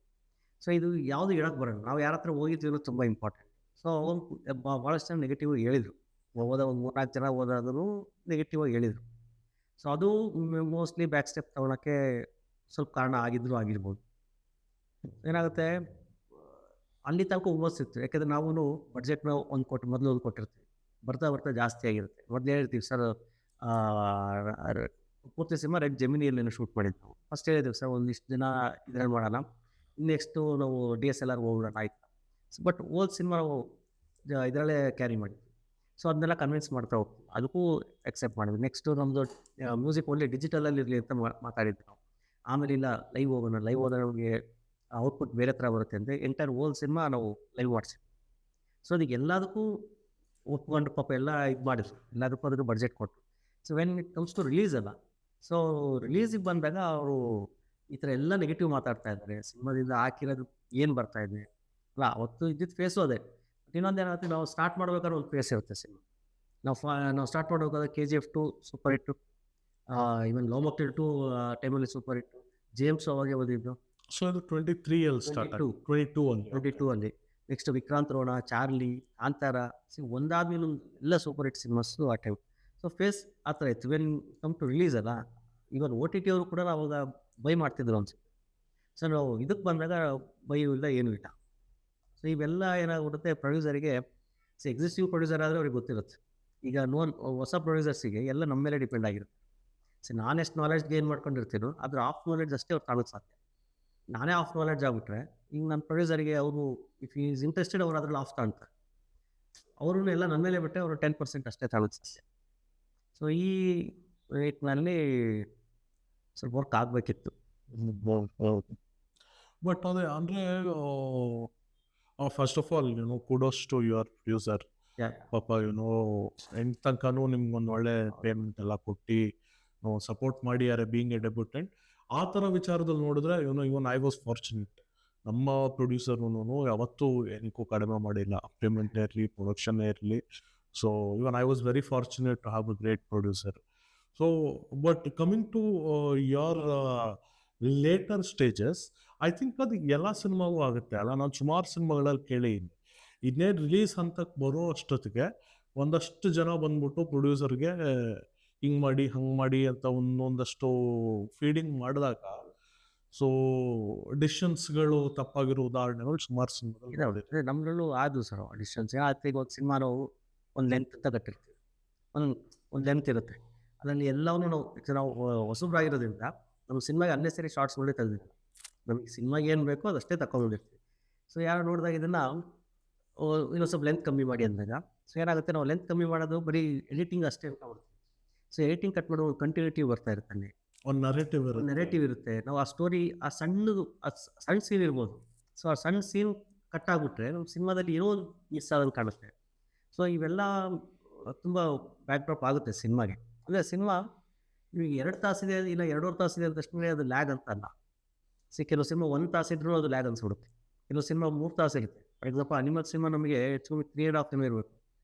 ಸೊ ಇದು ಯಾವುದು ಹೇಳಕ್ಕೆ ಬರೋಣ, ನಾವು ಯಾರ ಹತ್ರ ಹೋಗಿದ್ದೀವಿ ಅನ್ನೋದು ತುಂಬ ಇಂಪಾರ್ಟೆಂಟ್. ಸೊ ಅವ್ರು ಭಾಳಷ್ಟು ಜನ ನೆಗೆಟಿವ್ ಹೇಳಿದರು, ಒಂದು 3-4 ಜನ ಓದಾದರೂ ನೆಗೆಟಿವ್ ಆಗಿ ಹೇಳಿದರು. ಸೊ ಅದು ಮೋಸ್ಟ್ಲಿ ಬ್ಯಾಕ್ ಸ್ಟೆಪ್ ತೊಗೊಳಕ್ಕೆ ಸ್ವಲ್ಪ ಕಾರಣ ಆಗಿರ್ಬೋದು. ಏನಾಗುತ್ತೆ, ಅಲ್ಲಿ ತನಕ ಹುಮ್ಮಸ್ಸಿತ್ತು, ಯಾಕೆಂದರೆ ನಾವು ಬಡ್ಜೆಟ್ನ ಮೊದಲು ಒಂದು ಕೊಟ್ಟಿರ್ತೀವಿ, ಬರ್ತಾ ಜಾಸ್ತಿ ಆಗಿರುತ್ತೆ. ಮೊದಲು ಹೇಳಿರ್ತೀವಿ ಸರ್, ಪೂರ್ತಿ ಸಿನಿಮಾ ರೆಡ್ ಜೆಮಿನಿಯಲ್ಲಿ ಶೂಟ್ ಮಾಡಿದ್ದು ನಾವು. ಫಸ್ಟ್ ಹೇಳಿದ್ದೀವಿ ಸರ್ ಒಂದಿಷ್ಟು ದಿನ ಇದರಲ್ಲಿ ಮಾಡೋಣ, ನೆಕ್ಸ್ಟು ನಾವು DSLR ಹೋಗೋಣ ಆಯ್ತು. ಬಟ್ ಓಲ್ಡ್ ಸಿನಿಮಾ ನಾವು ಇದರಲ್ಲೇ ಕ್ಯಾರಿ ಮಾಡಿದ್ವಿ. ಸೊ ಅದನ್ನೆಲ್ಲ ಕನ್ವಿನ್ಸ್ ಮಾಡ್ತಾ ಹೋಗ್ತೀವಿ, ಅದಕ್ಕೂ ಎಕ್ಸೆಪ್ಟ್ ಮಾಡಿದ್ವಿ. ನೆಕ್ಸ್ಟು ನಮ್ಮದು ಮ್ಯೂಸಿಕ್ ಓನ್ಲಿ ಡಿಜಿಟಲಲ್ಲಿ ಇರಲಿ ಅಂತ ಮಾತಾಡಿದ್ವಿ ನಾವು. ಆಮೇಲೆ ಇಲ್ಲ ಲೈವ್ ಹೋಗೋಣ, ಲೈವ್ ಹೋದ್ರೆ ನಮಗೆ ಔಟ್ಪುಟ್ ಬೇರೆ ಥರ ಬರುತ್ತೆ ಅಂದರೆ ಎಂಟೈರ್ ಓಲ್ಡ್ ಸಿನಿಮಾ ನಾವು ಲೈವ್ ಮಾಡಿಸಿದ್ವಿ. ಸೊ ಅದಕ್ಕೆ ಎಲ್ಲದಕ್ಕೂ ಒಪ್ಕೊಂಡು ಪಾಪ ಎಲ್ಲ ಇದು ಮಾಡಿದ್ರು, ಎಲ್ಲದಕ್ಕೂ ಅದಕ್ಕೆ ಬಡ್ಜೆಟ್ ಕೊಟ್ಟರು. So when it comes to release ಅಲ್ಲ, ಸೊ ರಿಲೀಸಿಗೆ ಬಂದಾಗ ಅವರು ಈ ಥರ ಎಲ್ಲ ನೆಗೆಟಿವ್ ಮಾತಾಡ್ತಾ ಇದ್ದಾರೆ, ಸಿನಿಮಾದಿಂದ ಹಾಕಿರೋದು ಏನು ಬರ್ತಾ ಇದೆ ಅಲ್ಲ. ಅವತ್ತು ಇದ್ದಿದ್ದು ಫೇಸು ಅದೇ. ಬಟ್ ಇನ್ನೊಂದೇನಾಗುತ್ತೆ, ನಾವು ಸ್ಟಾರ್ಟ್ ಮಾಡ್ಬೇಕಾದ್ರೆ ಒಂದು ಫೇಸ್ ಇರುತ್ತೆ ಸಿನಿಮಾ. ನಾವು ಸ್ಟಾರ್ಟ್ ಮಾಡಬೇಕಾದ್ರೆ KGF 2 ಸೂಪರ್ ಹಿಟ್ಟು, ಇವನ್ ಲವ್ ಮೊಕ್ಟೇಲ್ 2 ಟೈಮಲ್ಲಿ ಸೂಪರ್ ಹಿಟ್ಟು, ಜೇಮ್ಸ್ ಅವಾಗೆ ಓದಿದ್ದು. ಸೊ ಇದು 23 ಸ್ಟಾರ್ಟ್ 22 ಅಲ್ಲಿ ನೆಕ್ಸ್ಟ್ ವಿಕ್ರಾಂತ್ ರೋಣ, ಚಾರ್ಲಿ, ಕಾಂತಾರ, ಒಂದಾದ್ಮೇಲೆ ಎಲ್ಲ ಸೂಪರ್ ಹಿಟ್ ಸಿನಿಮಾಸು ಆ ಟೈಮ್. ಸೊ ಫೇಸ್ ಆ ಥರ ಇತ್ತು. ವೆನ್ ಕಮ್ ಟು ರಿಲೀಸ್ ಅಲ್ಲ, ಇವನ್ OTT ಅವರು ಕೂಡ ಅವಾಗ ಬೈ ಮಾಡ್ತಿದ್ರು ಅನ್ಸುತ್ತೆ. ಸೊ ನಾವು ಇದಕ್ಕೆ ಬಂದಾಗ ಬೈ ಇಲ್ಲ, ಏನೂ ಇಲ್ಲ. ಸೊ ಇವೆಲ್ಲ ಏನಾಗ್ಬಿಡುತ್ತೆ ಪ್ರೊಡ್ಯೂಸರಿಗೆ. ಸೊ ಎಕ್ಸಿಸ್ಟಿವ್ ಪ್ರೊಡ್ಯೂಸರ್ ಆದರೆ ಅವ್ರಿಗೆ ಗೊತ್ತಿರುತ್ತೆ. ಈಗ ಹೊಸ ಪ್ರೊಡ್ಯೂಸರ್ಸಿಗೆ ಎಲ್ಲ ನಮ್ಮ ಮೇಲೆ ಡಿಪೆಂಡ್ ಆಗಿರುತ್ತೆ. ಸೊ ನಾನು ಎಷ್ಟು ನಾಲೆಡ್ಜ್ ಗೇನ್ ಮಾಡ್ಕೊಂಡಿರ್ತೀನೋ ಅದ್ರ ಆಫ್ ನಾಲೆಡ್ಜ್ ಅಷ್ಟೇ ಅವ್ರು ಕಾಣೋದು ಸಾಧ್ಯ. ನಾನೇ ಆಫ್ ನಾಲೆಡ್ಜ್ ಆಗಿಬಿಟ್ರೆ ಈಗ ನನ್ನ ಪ್ರೊಡ್ಯೂಸರ್ಗೆ ಅವರು ಇಫ್ ಈಸ್ ಇಂಟ್ರೆಸ್ಟೆಡ್ ಅವ್ರು ಅದ್ರಲ್ಲಿ ಆಫ್ ತಾಣ್ತಾರೆ, ಅವ್ರೂ ಎಲ್ಲ ನನ್ನ ಮೇಲೆ ಬಿಟ್ಟರೆ ಅವರು 10% ಅಷ್ಟೇ ತಾಳೋದು ಸಾಧ್ಯ. ಸೊ ಈ ರೇಟ್ನಲ್ಲಿ ಸ್ವಲ್ಪ ವರ್ಕ್ ಆಗಬೇಕಿತ್ತು. ಬಟ್ ಅದೇ ಅಂದರೆ first of all kudos to your producer. ಪಾಪ ಎಂಟ್ ತನಕನೂ ನಿಮ್ಗೊಂದು ಒಳ್ಳೆ ಪೇಮೆಂಟ್ ಎಲ್ಲ ಕೊಟ್ಟು ಸಪೋರ್ಟ್ ಮಾಡಿದ್ದಾರೆ ಬೀಯಿಂಗ್ ಎ ಡೆಬ್ಯೂಟೆಂಟ್. ಆ ಥರ ವಿಚಾರದಲ್ಲಿ ನೋಡಿದ್ರೆ ಇವನ್ ಐ ವಾಸ್ ಫಾರ್ಚುನೇಟ್. ನಮ್ಮ ಪ್ರೊಡ್ಯೂಸರ್ನು ಯಾವತ್ತೂ ಏನಕ್ಕೂ ಕಡಿಮೆ ಮಾಡಿಲ್ಲ, ಪೇಮೆಂಟ್ ಇರಲಿ ಪ್ರೊಡಕ್ಷನ್ ಇರಲಿ. So even I was very fortunate to have a great producer. So but coming to your later stages, I think ಅದು ಎಲ್ಲ ಸಿನಿಮಾಗೂ ಆಗುತ್ತೆ ಅಲ್ಲ. ನಾನು ಸುಮಾರು ಸಿನಿಮಾಗಳಲ್ಲಿ ಕೇಳಿದ್ದೀನಿ, ಇನ್ನೇನು ರಿಲೀಸ್ ಹಂತಕ್ಕೆ ಬರೋ ಅಷ್ಟೊತ್ತಿಗೆ ಒಂದಷ್ಟು ಜನ ಬಂದ್ಬಿಟ್ಟು ಪ್ರೊಡ್ಯೂಸರ್ಗೆ ಹಿಂಗೆ ಮಾಡಿ ಹಂಗೆ ಮಾಡಿ ಅಂತ ಒಂದೊಂದಷ್ಟು ಫೀಡಿಂಗ್ ಮಾಡಿದಾಗ ಸೊ ಡಿಸಿಷನ್ಸ್ಗಳು ತಪ್ಪಾಗಿರೋ ಉದಾಹರಣೆಗಳು ಸುಮಾರು ಸಿನಿಮಾದಲ್ಲಿ. ನಮ್ಮಲ್ಲೂ ಆದವು ಸರ್ ಡಿಸ್ಟೆನ್ಸ್. ಈಗ ಒಂದು ಸಿನಿಮಾ ನಾವು ಒಂದು ಲೆಂತ್ ಅಂತ ಕಟ್ಟಿರ್ತೀವಿ, ಒಂದು ಲೆಂತ್ ಇರುತ್ತೆ. ಅದರಲ್ಲಿ ಎಲ್ಲವನ್ನೂ ನಾವು ಹೊಸಬ್ರಾಗಿರೋದ್ರಿಂದ ನಮ್ಮ ಸಿನಿಮಾಗೆ ಅನ್ನೆಸರಿ ಶಾರ್ಟ್ಸ್ಗಳೇ ತೆಗೆದಿಲ್ಲ. ನಮಗೆ ಸಿನಿಮಾಗೆ ಏನು ಬೇಕೋ ಅದಷ್ಟೇ ತಗೊಂಡಿರ್ತೀವಿ. ಸೊ ಯಾರು ನೋಡಿದಾಗ ಇದನ್ನು ಇನ್ನೊಂದು ಸ್ವಲ್ಪ ಲೆಂತ್ ಕಮ್ಮಿ ಮಾಡಿ ಅಂದಾಗ, ಸೊ ಏನಾಗುತ್ತೆ, ನಾವು ಲೆಂತ್ ಕಮ್ಮಿ ಮಾಡೋದು ಬರೀ ಎಡಿಟಿಂಗ್ ಅಷ್ಟೇ ಮಾಡ್ತೀವಿ. ಸೊ ಎಡಿಟಿಂಗ್ ಕಟ್ ಮಾಡೋ ಒಂದು ಕಂಟಿನ್ಯೂಟಿ ಬರ್ತಾ ಇರುತ್ತೆ, ಅಲ್ಲಿ ಒಂದು ನೆರೇಟಿವ್ ಇರುತ್ತೆ. ನಾವು ಆ ಸ್ಟೋರಿ ಆ ಸಣ್ಣ ಸೀನ್ ಇರ್ಬೋದು. ಸೊ ಆ ಸಣ್ಣ ಸೀನ್ ಕಟ್ ಆಗಿಬಿಟ್ರೆ ನಮ್ಮ ಸಿನಿಮಾದಲ್ಲಿ ಏನೋ ಒಂದು ಮಿಸ್ ಆಗೋದು ಕಾಣುತ್ತೆ. ಸೊ ಇವೆಲ್ಲ ತುಂಬ ಬ್ಯಾಕ್ ಡ್ರಾಪ್ ಆಗುತ್ತೆ ಸಿನಿಮಾಗೆ. ಅಂದರೆ ಸಿನಿಮಾ ನಿಮಗೆ 2 ತಾಸಿದೆ ಇಲ್ಲ 2.5 ತಾಸಿದೆ ಅಂದ ತಕ್ಷಣ ಅದು ಲ್ಯಾಗ್ ಅಂತ ಅಲ್ಲ. ಸೊ ಕೆಲವು ಸಿನಿಮಾ 1 ತಾಸಿದ್ರೂ ಅದು ಲ್ಯಾಗ್ ಅನ್ಸ್ಬಿಡುತ್ತೆ. ಕೆಲವು ಸಿನಿಮಾ 3 ತಾಸು ಇರುತ್ತೆ. ಫಾರ್ ಎಕ್ಸಾಂಪಲ್ ಅನಿಮಲ್ ಸಿನಿಮಾ ನಮಗೆ 3.5 ತಿಂಗಳು ಇರಬೇಕು.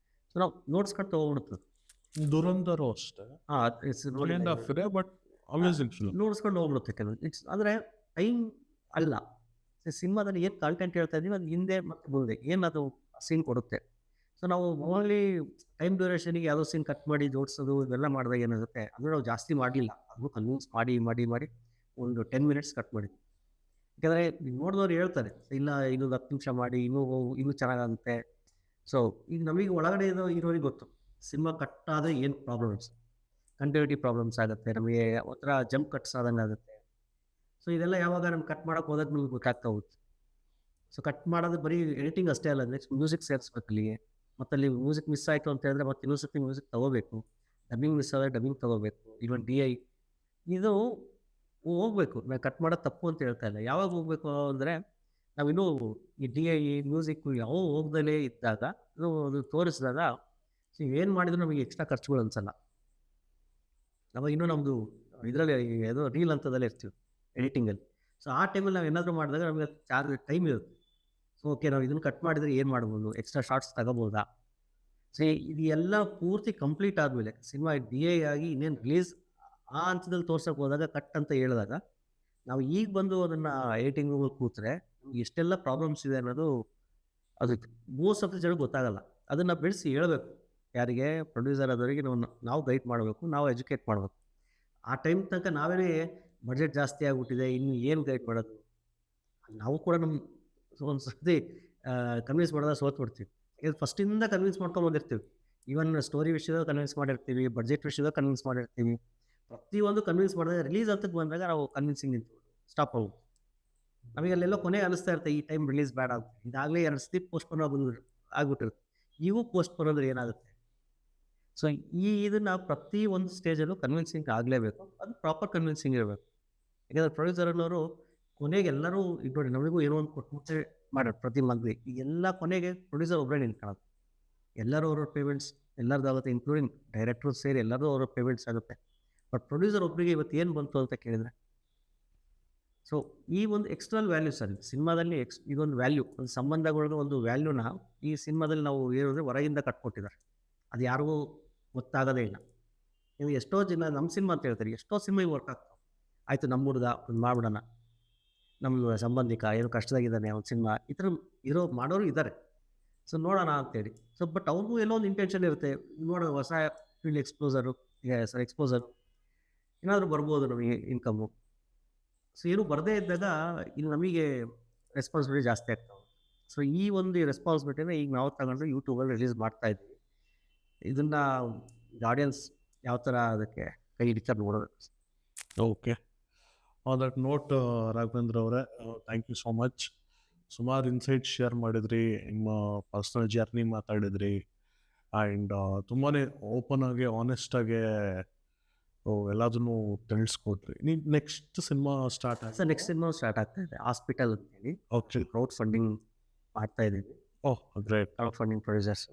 ಸೊ ನಾವು ನೋಟ್ಸ್ಕೊಂಡು ತೊಗೊಬಿಡುತ್ತೆ. ದುರಂಧರು ಅಷ್ಟೇ, ಬಟ್ ನೋಡ್ಸ್ಕೊಂಡು ಹೋಗ್ಬಿಡುತ್ತೆ ಕೆಲವು. ಅಂದರೆ ಟೈಮ್ ಅಲ್ಲ, ಸಿನಿಮಾದಲ್ಲಿ ಏನು ಕಾಂಟೆಂಟ್ ಹೇಳ್ತಾ ಇದ್ದೀವಿ ಅದು ಹಿಂದೆ ಮತ್ತೆ ಮುಂದೆ ಏನದು ಸೀನ್ ಕೊಡುತ್ತೆ. ಸೊ ನಾವು ಓನ್ಲಿ ಟೈಮ್ ಡ್ಯೂರೇಷನಿಗೆ ಯಾವುದೋ ಸೀನ್ ಕಟ್ ಮಾಡಿ ಜೋಡಿಸೋದು ಇವೆಲ್ಲ ಮಾಡಿದಾಗ ಏನಾಗುತ್ತೆ, ಅದು ನಾವು ಜಾಸ್ತಿ ಮಾಡಲಿಲ್ಲ. ಅದನ್ನು ಕನ್ವಿನ್ಸ್ ಮಾಡಿ ಒಂದು 10 ಮಿನಿಟ್ಸ್ ಕಟ್ ಮಾಡಿದ್ವಿ. ಯಾಕಂದರೆ ನೋಡಿದವ್ರು ಹೇಳ್ತಾರೆ ಇಲ್ಲ ಇನ್ನೊಂದು 10 ನಿಮಿಷ ಮಾಡಿ ಇನ್ನೂ ಚೆನ್ನಾಗಾಗುತ್ತೆ. ಸೊ ಈಗ ನಮಗೆ ಒಳಗಡೆ ಇರೋರಿಗೆ ಗೊತ್ತು ಸಿನಿಮಾ ಕಟ್ ಆದರೆ ಏನು ಪ್ರಾಬ್ಲಮ್ಸ್, ಕಂಟಿನ್ಯೂಟಿ ಪ್ರಾಬ್ಲಮ್ಸ್ ಆಗುತ್ತೆ, ನಮಗೆ ಒಂಥರ ಜಂಪ್ ಕಟ್ಸ್ ಆದಂಗೆ ಆಗುತ್ತೆ. ಸೊ ಇದೆಲ್ಲ ಯಾವಾಗ ನಮ್ಗೆ ಕಟ್ ಮಾಡೋಕ್ಕೆ ಹೋದಾಗ ನಮ್ಗೆ ಗೊತ್ತಾಗ್ತಾ ಹೋಗುತ್ತೆ. ಸೊ ಕಟ್ ಮಾಡೋದು ಬರೀ ಎಡಿಟಿಂಗ್ ಅಷ್ಟೇ ಅಲ್ಲ, ನೆಕ್ಸ್ಟ್ ಮ್ಯೂಸಿಕ್ ಸೇರಿಸ್ಬೇಕು ಅಲ್ಲಿಗೆ. ಮತ್ತು ಅಲ್ಲಿ ಮ್ಯೂಸಿಕ್ ಮಿಸ್ ಆಯಿತು ಅಂತ ಹೇಳಿದ್ರೆ ಮತ್ತೆ ಇನ್ನೊಂದು ಸರ್ತಿ ಮ್ಯೂಸಿಕ್ ತೊಗೋಬೇಕು. ಡಬ್ಬಿಂಗ್ ಮಿಸ್ ಆದರೆ ಡಬ್ಬಿಂಗ್ ತೊಗೋಬೇಕು. ಇವನ್ DI ಇದು ಹೋಗ್ಬೇಕು. ನಾನು ಕಟ್ ಮಾಡೋದು ತಪ್ಪು ಅಂತ ಹೇಳ್ತಾ ಇಲ್ಲ. ಯಾವಾಗ ಹೋಗ್ಬೇಕು ಅಂದರೆ ನಾವಿನ್ನೂ ಈ DI ಮ್ಯೂಸಿಕ್ಕು ಯಾವ ಹೋಗ್ದಲೇ ಇದ್ದಾಗ ಅದು ತೋರಿಸಿದಾಗ ಸೊ ಏನು ಮಾಡಿದ್ರು ನಮಗೆ ಎಕ್ಸ್ಟ್ರಾ ಖರ್ಚುಗಳು ಅನ್ಸಲ್ಲ. ಅವಾಗ ಇನ್ನೂ ನಮ್ಮದು ಇದರಲ್ಲಿ ಏನೋ ರೀಲ್ ಹಂತದಲ್ಲೇ ಇರ್ತೀವಿ ಎಡಿಟಿಂಗಲ್ಲಿ. ಸೊ ಆ ಟೈಮಲ್ಲಿ ನಾವು ಏನಾದರೂ ಮಾಡಿದಾಗ ನಮಗೆ ಚಾರ್ಜ್ ಟೈಮ್ ಇರುತ್ತೆ. ಸೊ ಓಕೆ, ನಾವು ಇದನ್ನು ಕಟ್ ಮಾಡಿದರೆ ಏನು ಮಾಡ್ಬೋದು, ಎಕ್ಸ್ಟ್ರಾ ಶಾರ್ಟ್ಸ್ ತಗೋಬೋದಾ. ಸೊ ಇದು ಎಲ್ಲ ಪೂರ್ತಿ ಕಂಪ್ಲೀಟ್ ಆದಮೇಲೆ ಸಿನಿಮಾ DI ಆಗಿ ಇನ್ನೇನು ರಿಲೀಸ್ ಆ ಹಂತದಲ್ಲಿ ತೋರ್ಸೋಕೆ ಹೋದಾಗ ಕಟ್ ಅಂತ ಹೇಳಿದಾಗ ನಾವು ಈಗ ಬಂದು ಅದನ್ನು ಎಡಿಟಿಂಗ್ ಕೂತ್ರೆ ನಮ್ಗೆ ಎಷ್ಟೆಲ್ಲ ಪ್ರಾಬ್ಲಮ್ಸ್ ಇದೆ ಅನ್ನೋದು ಅದು ಮೋಸ್ಟ್ ಆಫ್ ದ ಜನಕ್ಕೆ ಗೊತ್ತಾಗಲ್ಲ. ಅದನ್ನು ಬೆಳೆಸಿ ಹೇಳಬೇಕು, ಯಾರಿಗೆ ಪ್ರೊಡ್ಯೂಸರ್ ಆದವರಿಗೆ ನಾವು ಗೈಡ್ ಮಾಡಬೇಕು, ನಾವು ಎಜುಕೇಟ್ ಮಾಡಬೇಕು. ಆ ಟೈಮ್ ತನಕ ನಾವೇ ಬಜೆಟ್ ಜಾಸ್ತಿ ಆಗಿಬಿಟ್ಟಿದೆ, ಇನ್ನು ಏನು ಗೈಡ್ ಮಾಡೋದು. ನಾವು ಕೂಡ ನಮ್ಮ ಒಂದು ಸರ್ತಿ ಕನ್ವಿನ್ಸ್ ಮಾಡಿದಾಗ ಸೋತ್ಬಿಡ್ತೀವಿ. ಇದು ಫಸ್ಟಿಂದ ಕನ್ವಿನ್ಸ್ ಮಾಡ್ಕೊಂಡು ಬಂದಿರ್ತೀವಿ. ಈವನ್ ಸ್ಟೋರಿ ವಿಷಯದಾಗ ಕನ್ವಿನ್ಸ್ ಮಾಡಿರ್ತೀವಿ, ಬಡ್ಜೆಟ್ ವಿಷಯದಾಗ ಕನ್ವಿನ್ಸ್ ಮಾಡಿರ್ತೀವಿ. ಪ್ರತಿಯೊಂದು ಕನ್ವಿನ್ಸ್ ಮಾಡಿದಾಗ ರಿಲೀಸ್ ಅಂತಕ್ಕೆ ಬಂದಾಗ ನಾವು ಕನ್ವಿನ್ಸಿಂಗ್ ನಿಂತು ಸ್ಟಾಪ್ ಆಗೋದು. ನಮಗೆ ಅಲ್ಲೆಲ್ಲೋ ಕೊನೆ ಅನಿಸ್ತಾ ಇರುತ್ತೆ ಈ ಟೈಮ್ ರಿಲೀಸ್ ಬೇಡ ಅಂತ. ಇದಾಗಲೇ 2 ಸತಿ ಪೋಸ್ಟ್ಪೋನ್ ಆಗ್ಬಿಟ್ಟಿರುತ್ತೆ. ಇವು ಪೋಸ್ಟ್ಪೋನ್ ಅಂದ್ರೆ ಏನಾಗುತ್ತೆ. ಸೊ ಇದನ್ನು ಪ್ರತಿ ಒಂದು ಸ್ಟೇಜಲ್ಲೂ ಕನ್ವಿನ್ಸಿಂಗ್ ಆಗಲೇಬೇಕು. ಅದು ಪ್ರಾಪರ್ ಕನ್ವಿನ್ಸಿಂಗ್ ಇರಬೇಕು. ಯಾಕಂದರೆ ಪ್ರೊಡ್ಯೂಸರ್ ಅನ್ನೋರು ಕೊನೆಗೆ ಎಲ್ಲರೂ ಈಗ ನೋಡಿ ನಮಗೂ ಏನೋ ಒಂದು ಕೊಟ್ಟು ಮಾಡೋದು ಪ್ರತಿ ಮಂತ್ಲಿ. ಎಲ್ಲ ಕೊನೆಗೆ ಪ್ರೊಡ್ಯೂಸರ್ ಒಬ್ಬರೇ ನಿಂತ್ಕೊಳ್ಳೋದು. ಎಲ್ಲರೂ ಅವ್ರವ್ರ ಪೇಮೆಂಟ್ಸ್ ಎಲ್ಲರದ್ದು ಆಗುತ್ತೆ, ಇನ್ಕ್ಲೂಡಿಂಗ್ ಡೈರೆಕ್ಟ್ರು ಸೇರಿ ಎಲ್ಲರೂ ಅವ್ರ ಪೇಮೆಂಟ್ಸ್ ಆಗುತ್ತೆ. ಬಟ್ ಪ್ರೊಡ್ಯೂಸರ್ ಒಬ್ಬರಿಗೆ ಇವತ್ತು ಏನು ಬಂತು ಅಂತ ಕೇಳಿದರೆ, ಸೊ ಈ ಒಂದು ಎಕ್ಸ್ಟರ್ನಲ್ ವ್ಯಾಲ್ಯೂಸ್ ಅಲ್ಲಿ ಸಿನಿಮಾದಲ್ಲಿ ಇದೊಂದು ವ್ಯಾಲ್ಯೂ, ಒಂದು ಸಂಬಂಧಗಳ ಒಂದು ವ್ಯಾಲ್ಯೂನ ಈ ಸಿನಿಮಾದಲ್ಲಿ ನಾವು ಏನಂದರೆ ಹೊರಗಿಂದ ಕಟ್ಕೊಟ್ಟಿದ್ದಾರೆ. ಅದು ಯಾರಿಗೂ ಗೊತ್ತಾಗೋದೇ ಇಲ್ಲ. ನೀವು ಎಷ್ಟೋ ಜನ ನಮ್ಮ ಸಿನಿಮಾ ಅಂತ ಹೇಳ್ತಾರೆ, ಎಷ್ಟೋ ಸಿನಿಮಾ ವರ್ಕ್ ಆಗ್ತಾವೆ. ಆಯಿತು ನಮ್ಮ ಹುಡುಗ ಒಂದು ಮಾಡ್ಬಿಡೋಣ, ನಮ್ಮ ಸಂಬಂಧಿಕ ಏನು ಕಷ್ಟದಾಗಿದ್ದಾನೆ ಒಂದು ಸಿನಿಮಾ, ಈ ಥರ ಮಾಡೋರು ಇದ್ದಾರೆ. ಸೊ ನೋಡೋಣ ಅಂತೇಳಿ. ಸೊ ಬಟ್ ಅವ್ರಿಗೂ ಎಲ್ಲೋ ಒಂದು ಇಂಟೆನ್ಷನ್ ಇರುತ್ತೆ, ನೋಡೋ ಹೊಸ ಫೀಲ್ಡ್ ಎಕ್ಸ್ಪೋಸರು ಏನಾದರೂ ಬರ್ಬೋದು ನಮಗೆ ಇನ್ಕಮ್ಮು. ಸೊ ಏನು ಬರದೇ ಇದ್ದಾಗ ಇಲ್ಲಿ ನಮಗೆ ರೆಸ್ಪಾನ್ಸಿಬಿಲಿಟಿ ಜಾಸ್ತಿ ಆಗ್ತಾವೆ. ಸೊ ಈ ಒಂದು ರೆಸ್ಪಾನ್ಸಿಬಿಲಿಟಿನ ಈಗ ನಾವು ತಗೊಂಡು ಯೂಟ್ಯೂಬಲ್ಲಿ ರಿಲೀಸ್ ಮಾಡ್ತಾ ಇದ್ದೀವಿ. ಇದನ್ನು ಆಡಿಯನ್ಸ್ ಯಾವ ಥರ ಅದಕ್ಕೆ ಕೈ ಹಿಡಿತಾರೆ ನೋಡೋದು. Okay, on that note Raghavendra ಅವರೇ, ಥ್ಯಾಂಕ್ ಯು ಸೋ ಮಚ್. ಸುಮಾರು ಇನ್ಸೈಟ್ ಶೇರ್ ಮಾಡಿದ್ರಿ, ನಿಮ್ಮ ಪರ್ಸ್ನಲ್ ಜರ್ನಿ ಮಾತಾಡಿದ್ರಿ, ಆ್ಯಂಡ್ ತುಂಬಾ ಓಪನ್ ಆಗಿ ಆನೆಸ್ಟಾಗಿ ಎಲ್ಲದನ್ನು ತಿಳಿಸ್ಕೊಟ್ರಿ. ನೀವು ನೆಕ್ಸ್ಟ್ ಸಿನಿಮಾ ಸ್ಟಾರ್ಟ್ ಆಗಿ ಸರ್ ನೆಕ್ಸ್ಟ್ ಸಿನಿಮಾ ಸ್ಟಾರ್ಟ್ ಆಗ್ತಾ ಇದೆ, ಹಾಸ್ಪಿಟಲ್ ಅಂತೇಳಿ. ಓಕೆ, ಕ್ರೌಡ್ ಫಂಡಿಂಗ್ ಮಾಡ್ತಾ ಇದ್ದೀವಿ. ಓಹ್ ಗ್ರೇಟ್. ಕ್ರೌಡ್ ಫಂಡಿಂಗ್ ಪ್ರೊಡ್ಯೂಸರ್ಸ್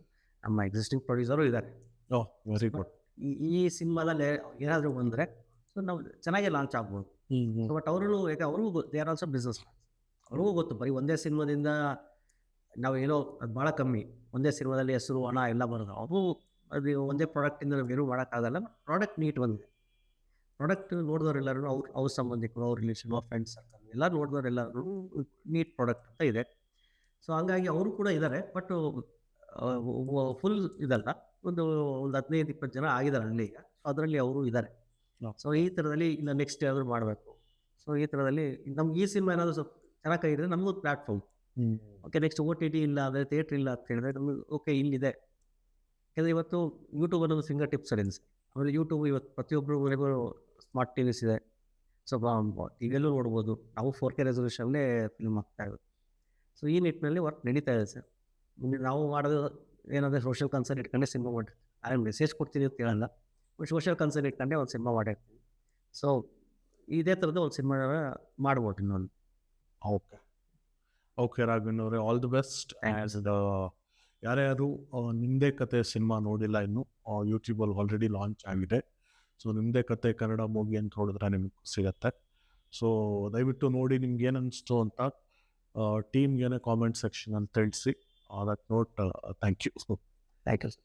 ನಮ್ಮ ಎಕ್ಸಿಸ್ಟಿಂಗ್ ಪ್ರೊಡ್ಯೂಸರು ಇದ್ದಾರೆ. ಓಹ್ ವೆರಿ ಗುಡ್. ಈ ಸಿನಿಮಾದಲ್ಲಿ ಏನಾದರೂ ಬಂದರೆ ಸೊ ನಾವು ಚೆನ್ನಾಗಿ ಲಾಂಚ್ ಆಗ್ಬೋದು. ಬಟ್ ಅವರು ಯಾಕೆ ಅವ್ರಿಗೂ ದೇ ಆರ್ ಆಲ್ಸೋ ಬಿಸ್ನೆಸ್. ಅವ್ರಿಗೂ ಗೊತ್ತು ಬರೀ ಒಂದೇ ಸಿನಿಮಾದಿಂದ ನಾವು ಏನೋ ಅದು ಭಾಳ ಕಮ್ಮಿ, ಒಂದೇ ಸಿನಿಮಾದಲ್ಲಿ ಹೆಸರು ಹಣ ಎಲ್ಲ ಬರೋದು. ಅವರು ಅದು ಒಂದೇ ಪ್ರಾಡಕ್ಟಿಂದ ನಾವು ಏನೂ ಮಾಡೋಕ್ಕಾಗಲ್ಲ. ಪ್ರಾಡಕ್ಟ್ ನೀಟ್ ಬಂದಿದೆ. ಪ್ರಾಡಕ್ಟ್ ನೋಡಿದವರೆಲ್ಲರೂ ಅವ್ರ ಸಂಬಂಧಿಕರು, ಅವ್ರ ರಿಲೇಷನ್, ಅವ್ರ ಫ್ರೆಂಡ್ಸ್ ಸರ್ಕಲ್ ಎಲ್ಲ ನೋಡಿದವರೆಲ್ಲರೂ ನೀಟ್ ಪ್ರಾಡಕ್ಟ್ ಅಂತ ಇದೆ. ಸೊ ಹಂಗಾಗಿ ಅವರು ಕೂಡ ಇದ್ದಾರೆ. ಬಟ್ ಫುಲ್ ಇದಲ್ಲ, ಒಂದು 15-20 ಜನ ಆಗಿದ್ದಾರೆ ಅಲ್ಲಿ ಈಗ. ಸೊ ಅದರಲ್ಲಿ ಅವರು ಇದ್ದಾರೆ. ಸೊ ಈ ಥರದಲ್ಲಿ ಇನ್ನು ನೆಕ್ಸ್ಟ್ ಯಾವ್ದಾದ್ರು ಮಾಡಬೇಕು. ಸೊ ಈ ಥರದಲ್ಲಿ ನಮ್ಗೆ ಈ ಸಿನಿಮಾ ಏನಾದರೂ ಸ್ವಲ್ಪ ಚೆನ್ನಾಗಿ ಕೈ ಹಿಡಿದ್ರೆ ನಮಗೂ ಪ್ಲ್ಯಾಟ್ಫಾರ್ಮ್. ಓಕೆ, ನೆಕ್ಸ್ಟ್ OTT ಇಲ್ಲ ಅಂದರೆ ಥಿಯೇಟ್ರ್ ಇಲ್ಲ ಅಂತ ಹೇಳಿದ್ರೆ ನಮಗೆ ಓಕೆ ಇಲ್ಲಿದೆ. ಯಾಕಂದರೆ ಇವತ್ತು ಯೂಟ್ಯೂಬ್ ಅನ್ನೋದು ಫಿಂಗರ್ ಟಿಪ್ಸ್ ಅಲ್ಲಿ ಸರ್. ಆಮೇಲೆ ಯೂಟ್ಯೂಬ್ ಇವತ್ತು ಪ್ರತಿಯೊಬ್ಬರು ಮನೆಗೂ ಸ್ಮಾರ್ಟ್ TVs ಇದೆ. ಸೊ ಟಿವಿಯಲ್ಲೂ ನೋಡ್ಬೋದು. ನಾವು 4K ರೆಸಲ್ಯೂಷನ್ನೇ ಫಿಲ್ಮ್ ಆಗ್ತಾ ಇರೋದು. ಸೊ ಈ ನಿಟ್ಟಿನಲ್ಲಿ ವರ್ಕ್ ನಡೀತಾ ಇದೆ ಸರ್. ಮುಂದೆ ನಾವು ಮಾಡೋದು ಏನಂದರೆ ಸೋಷಿಯಲ್ ಕನ್ಸರ್ನ್ ಇಟ್ಕೊಂಡೆ ಸಿನಿಮಾ ಮಾಡಿರ್ತೀವಿ. ನಾನು ಮೆಸೇಜ್ ಕೊಡ್ತೀನಿ ಅಂತ ಹೇಳಲ್ಲ, ಸೋಷಿಯಲ್ ಕನ್ಸರ್ನ್ ಇಟ್ಕೊಂಡೆ ಒಂದು ಸಿನಿಮಾ ಮಾಡಿರ್ತೀವಿ. ಸೊ ಇದೇ ಥರದ ಒಂದು ಸಿನಿಮಾ ಮಾಡ್ಬೋದು ಇನ್ನೊಂದು. ಓಕೆ ಓಕೆ ರಾಘವೇಂದ್ರ ಅವರೇ, ಆಲ್ ದಿ ಬೆಸ್ಟ್. ಆ್ಯಂಡ್ ಯಾರ್ಯಾರು ನಿಮ್ಮದೇ ಕತೆ ಸಿನಿಮಾ ನೋಡಿಲ್ಲ ಇನ್ನು, ಯೂಟ್ಯೂಬಲ್ಲಿ ಆಲ್ರೆಡಿ ಲಾಂಚ್ ಆಗಿದೆ. ಸೊ ನಿಮ್ಮದೇ ಕತೆ ಕನ್ನಡ ಮೂವಿ ಅಂತ ನೋಡಿದ್ರೆ ನಿಮಗೆ ಸಿಗತ್ತೆ. ಸೊ ದಯವಿಟ್ಟು ನೋಡಿ, ನಿಮ್ಗೆ ಏನು ಅನಿಸ್ತು ಅಂತ ಟೀಮ್ಗೇನೆ ಕಾಮೆಂಟ್ ಸೆಕ್ಷನ್ ಅಂತ ತಿಳಿಸಿ. That note thank you. Thank you sir.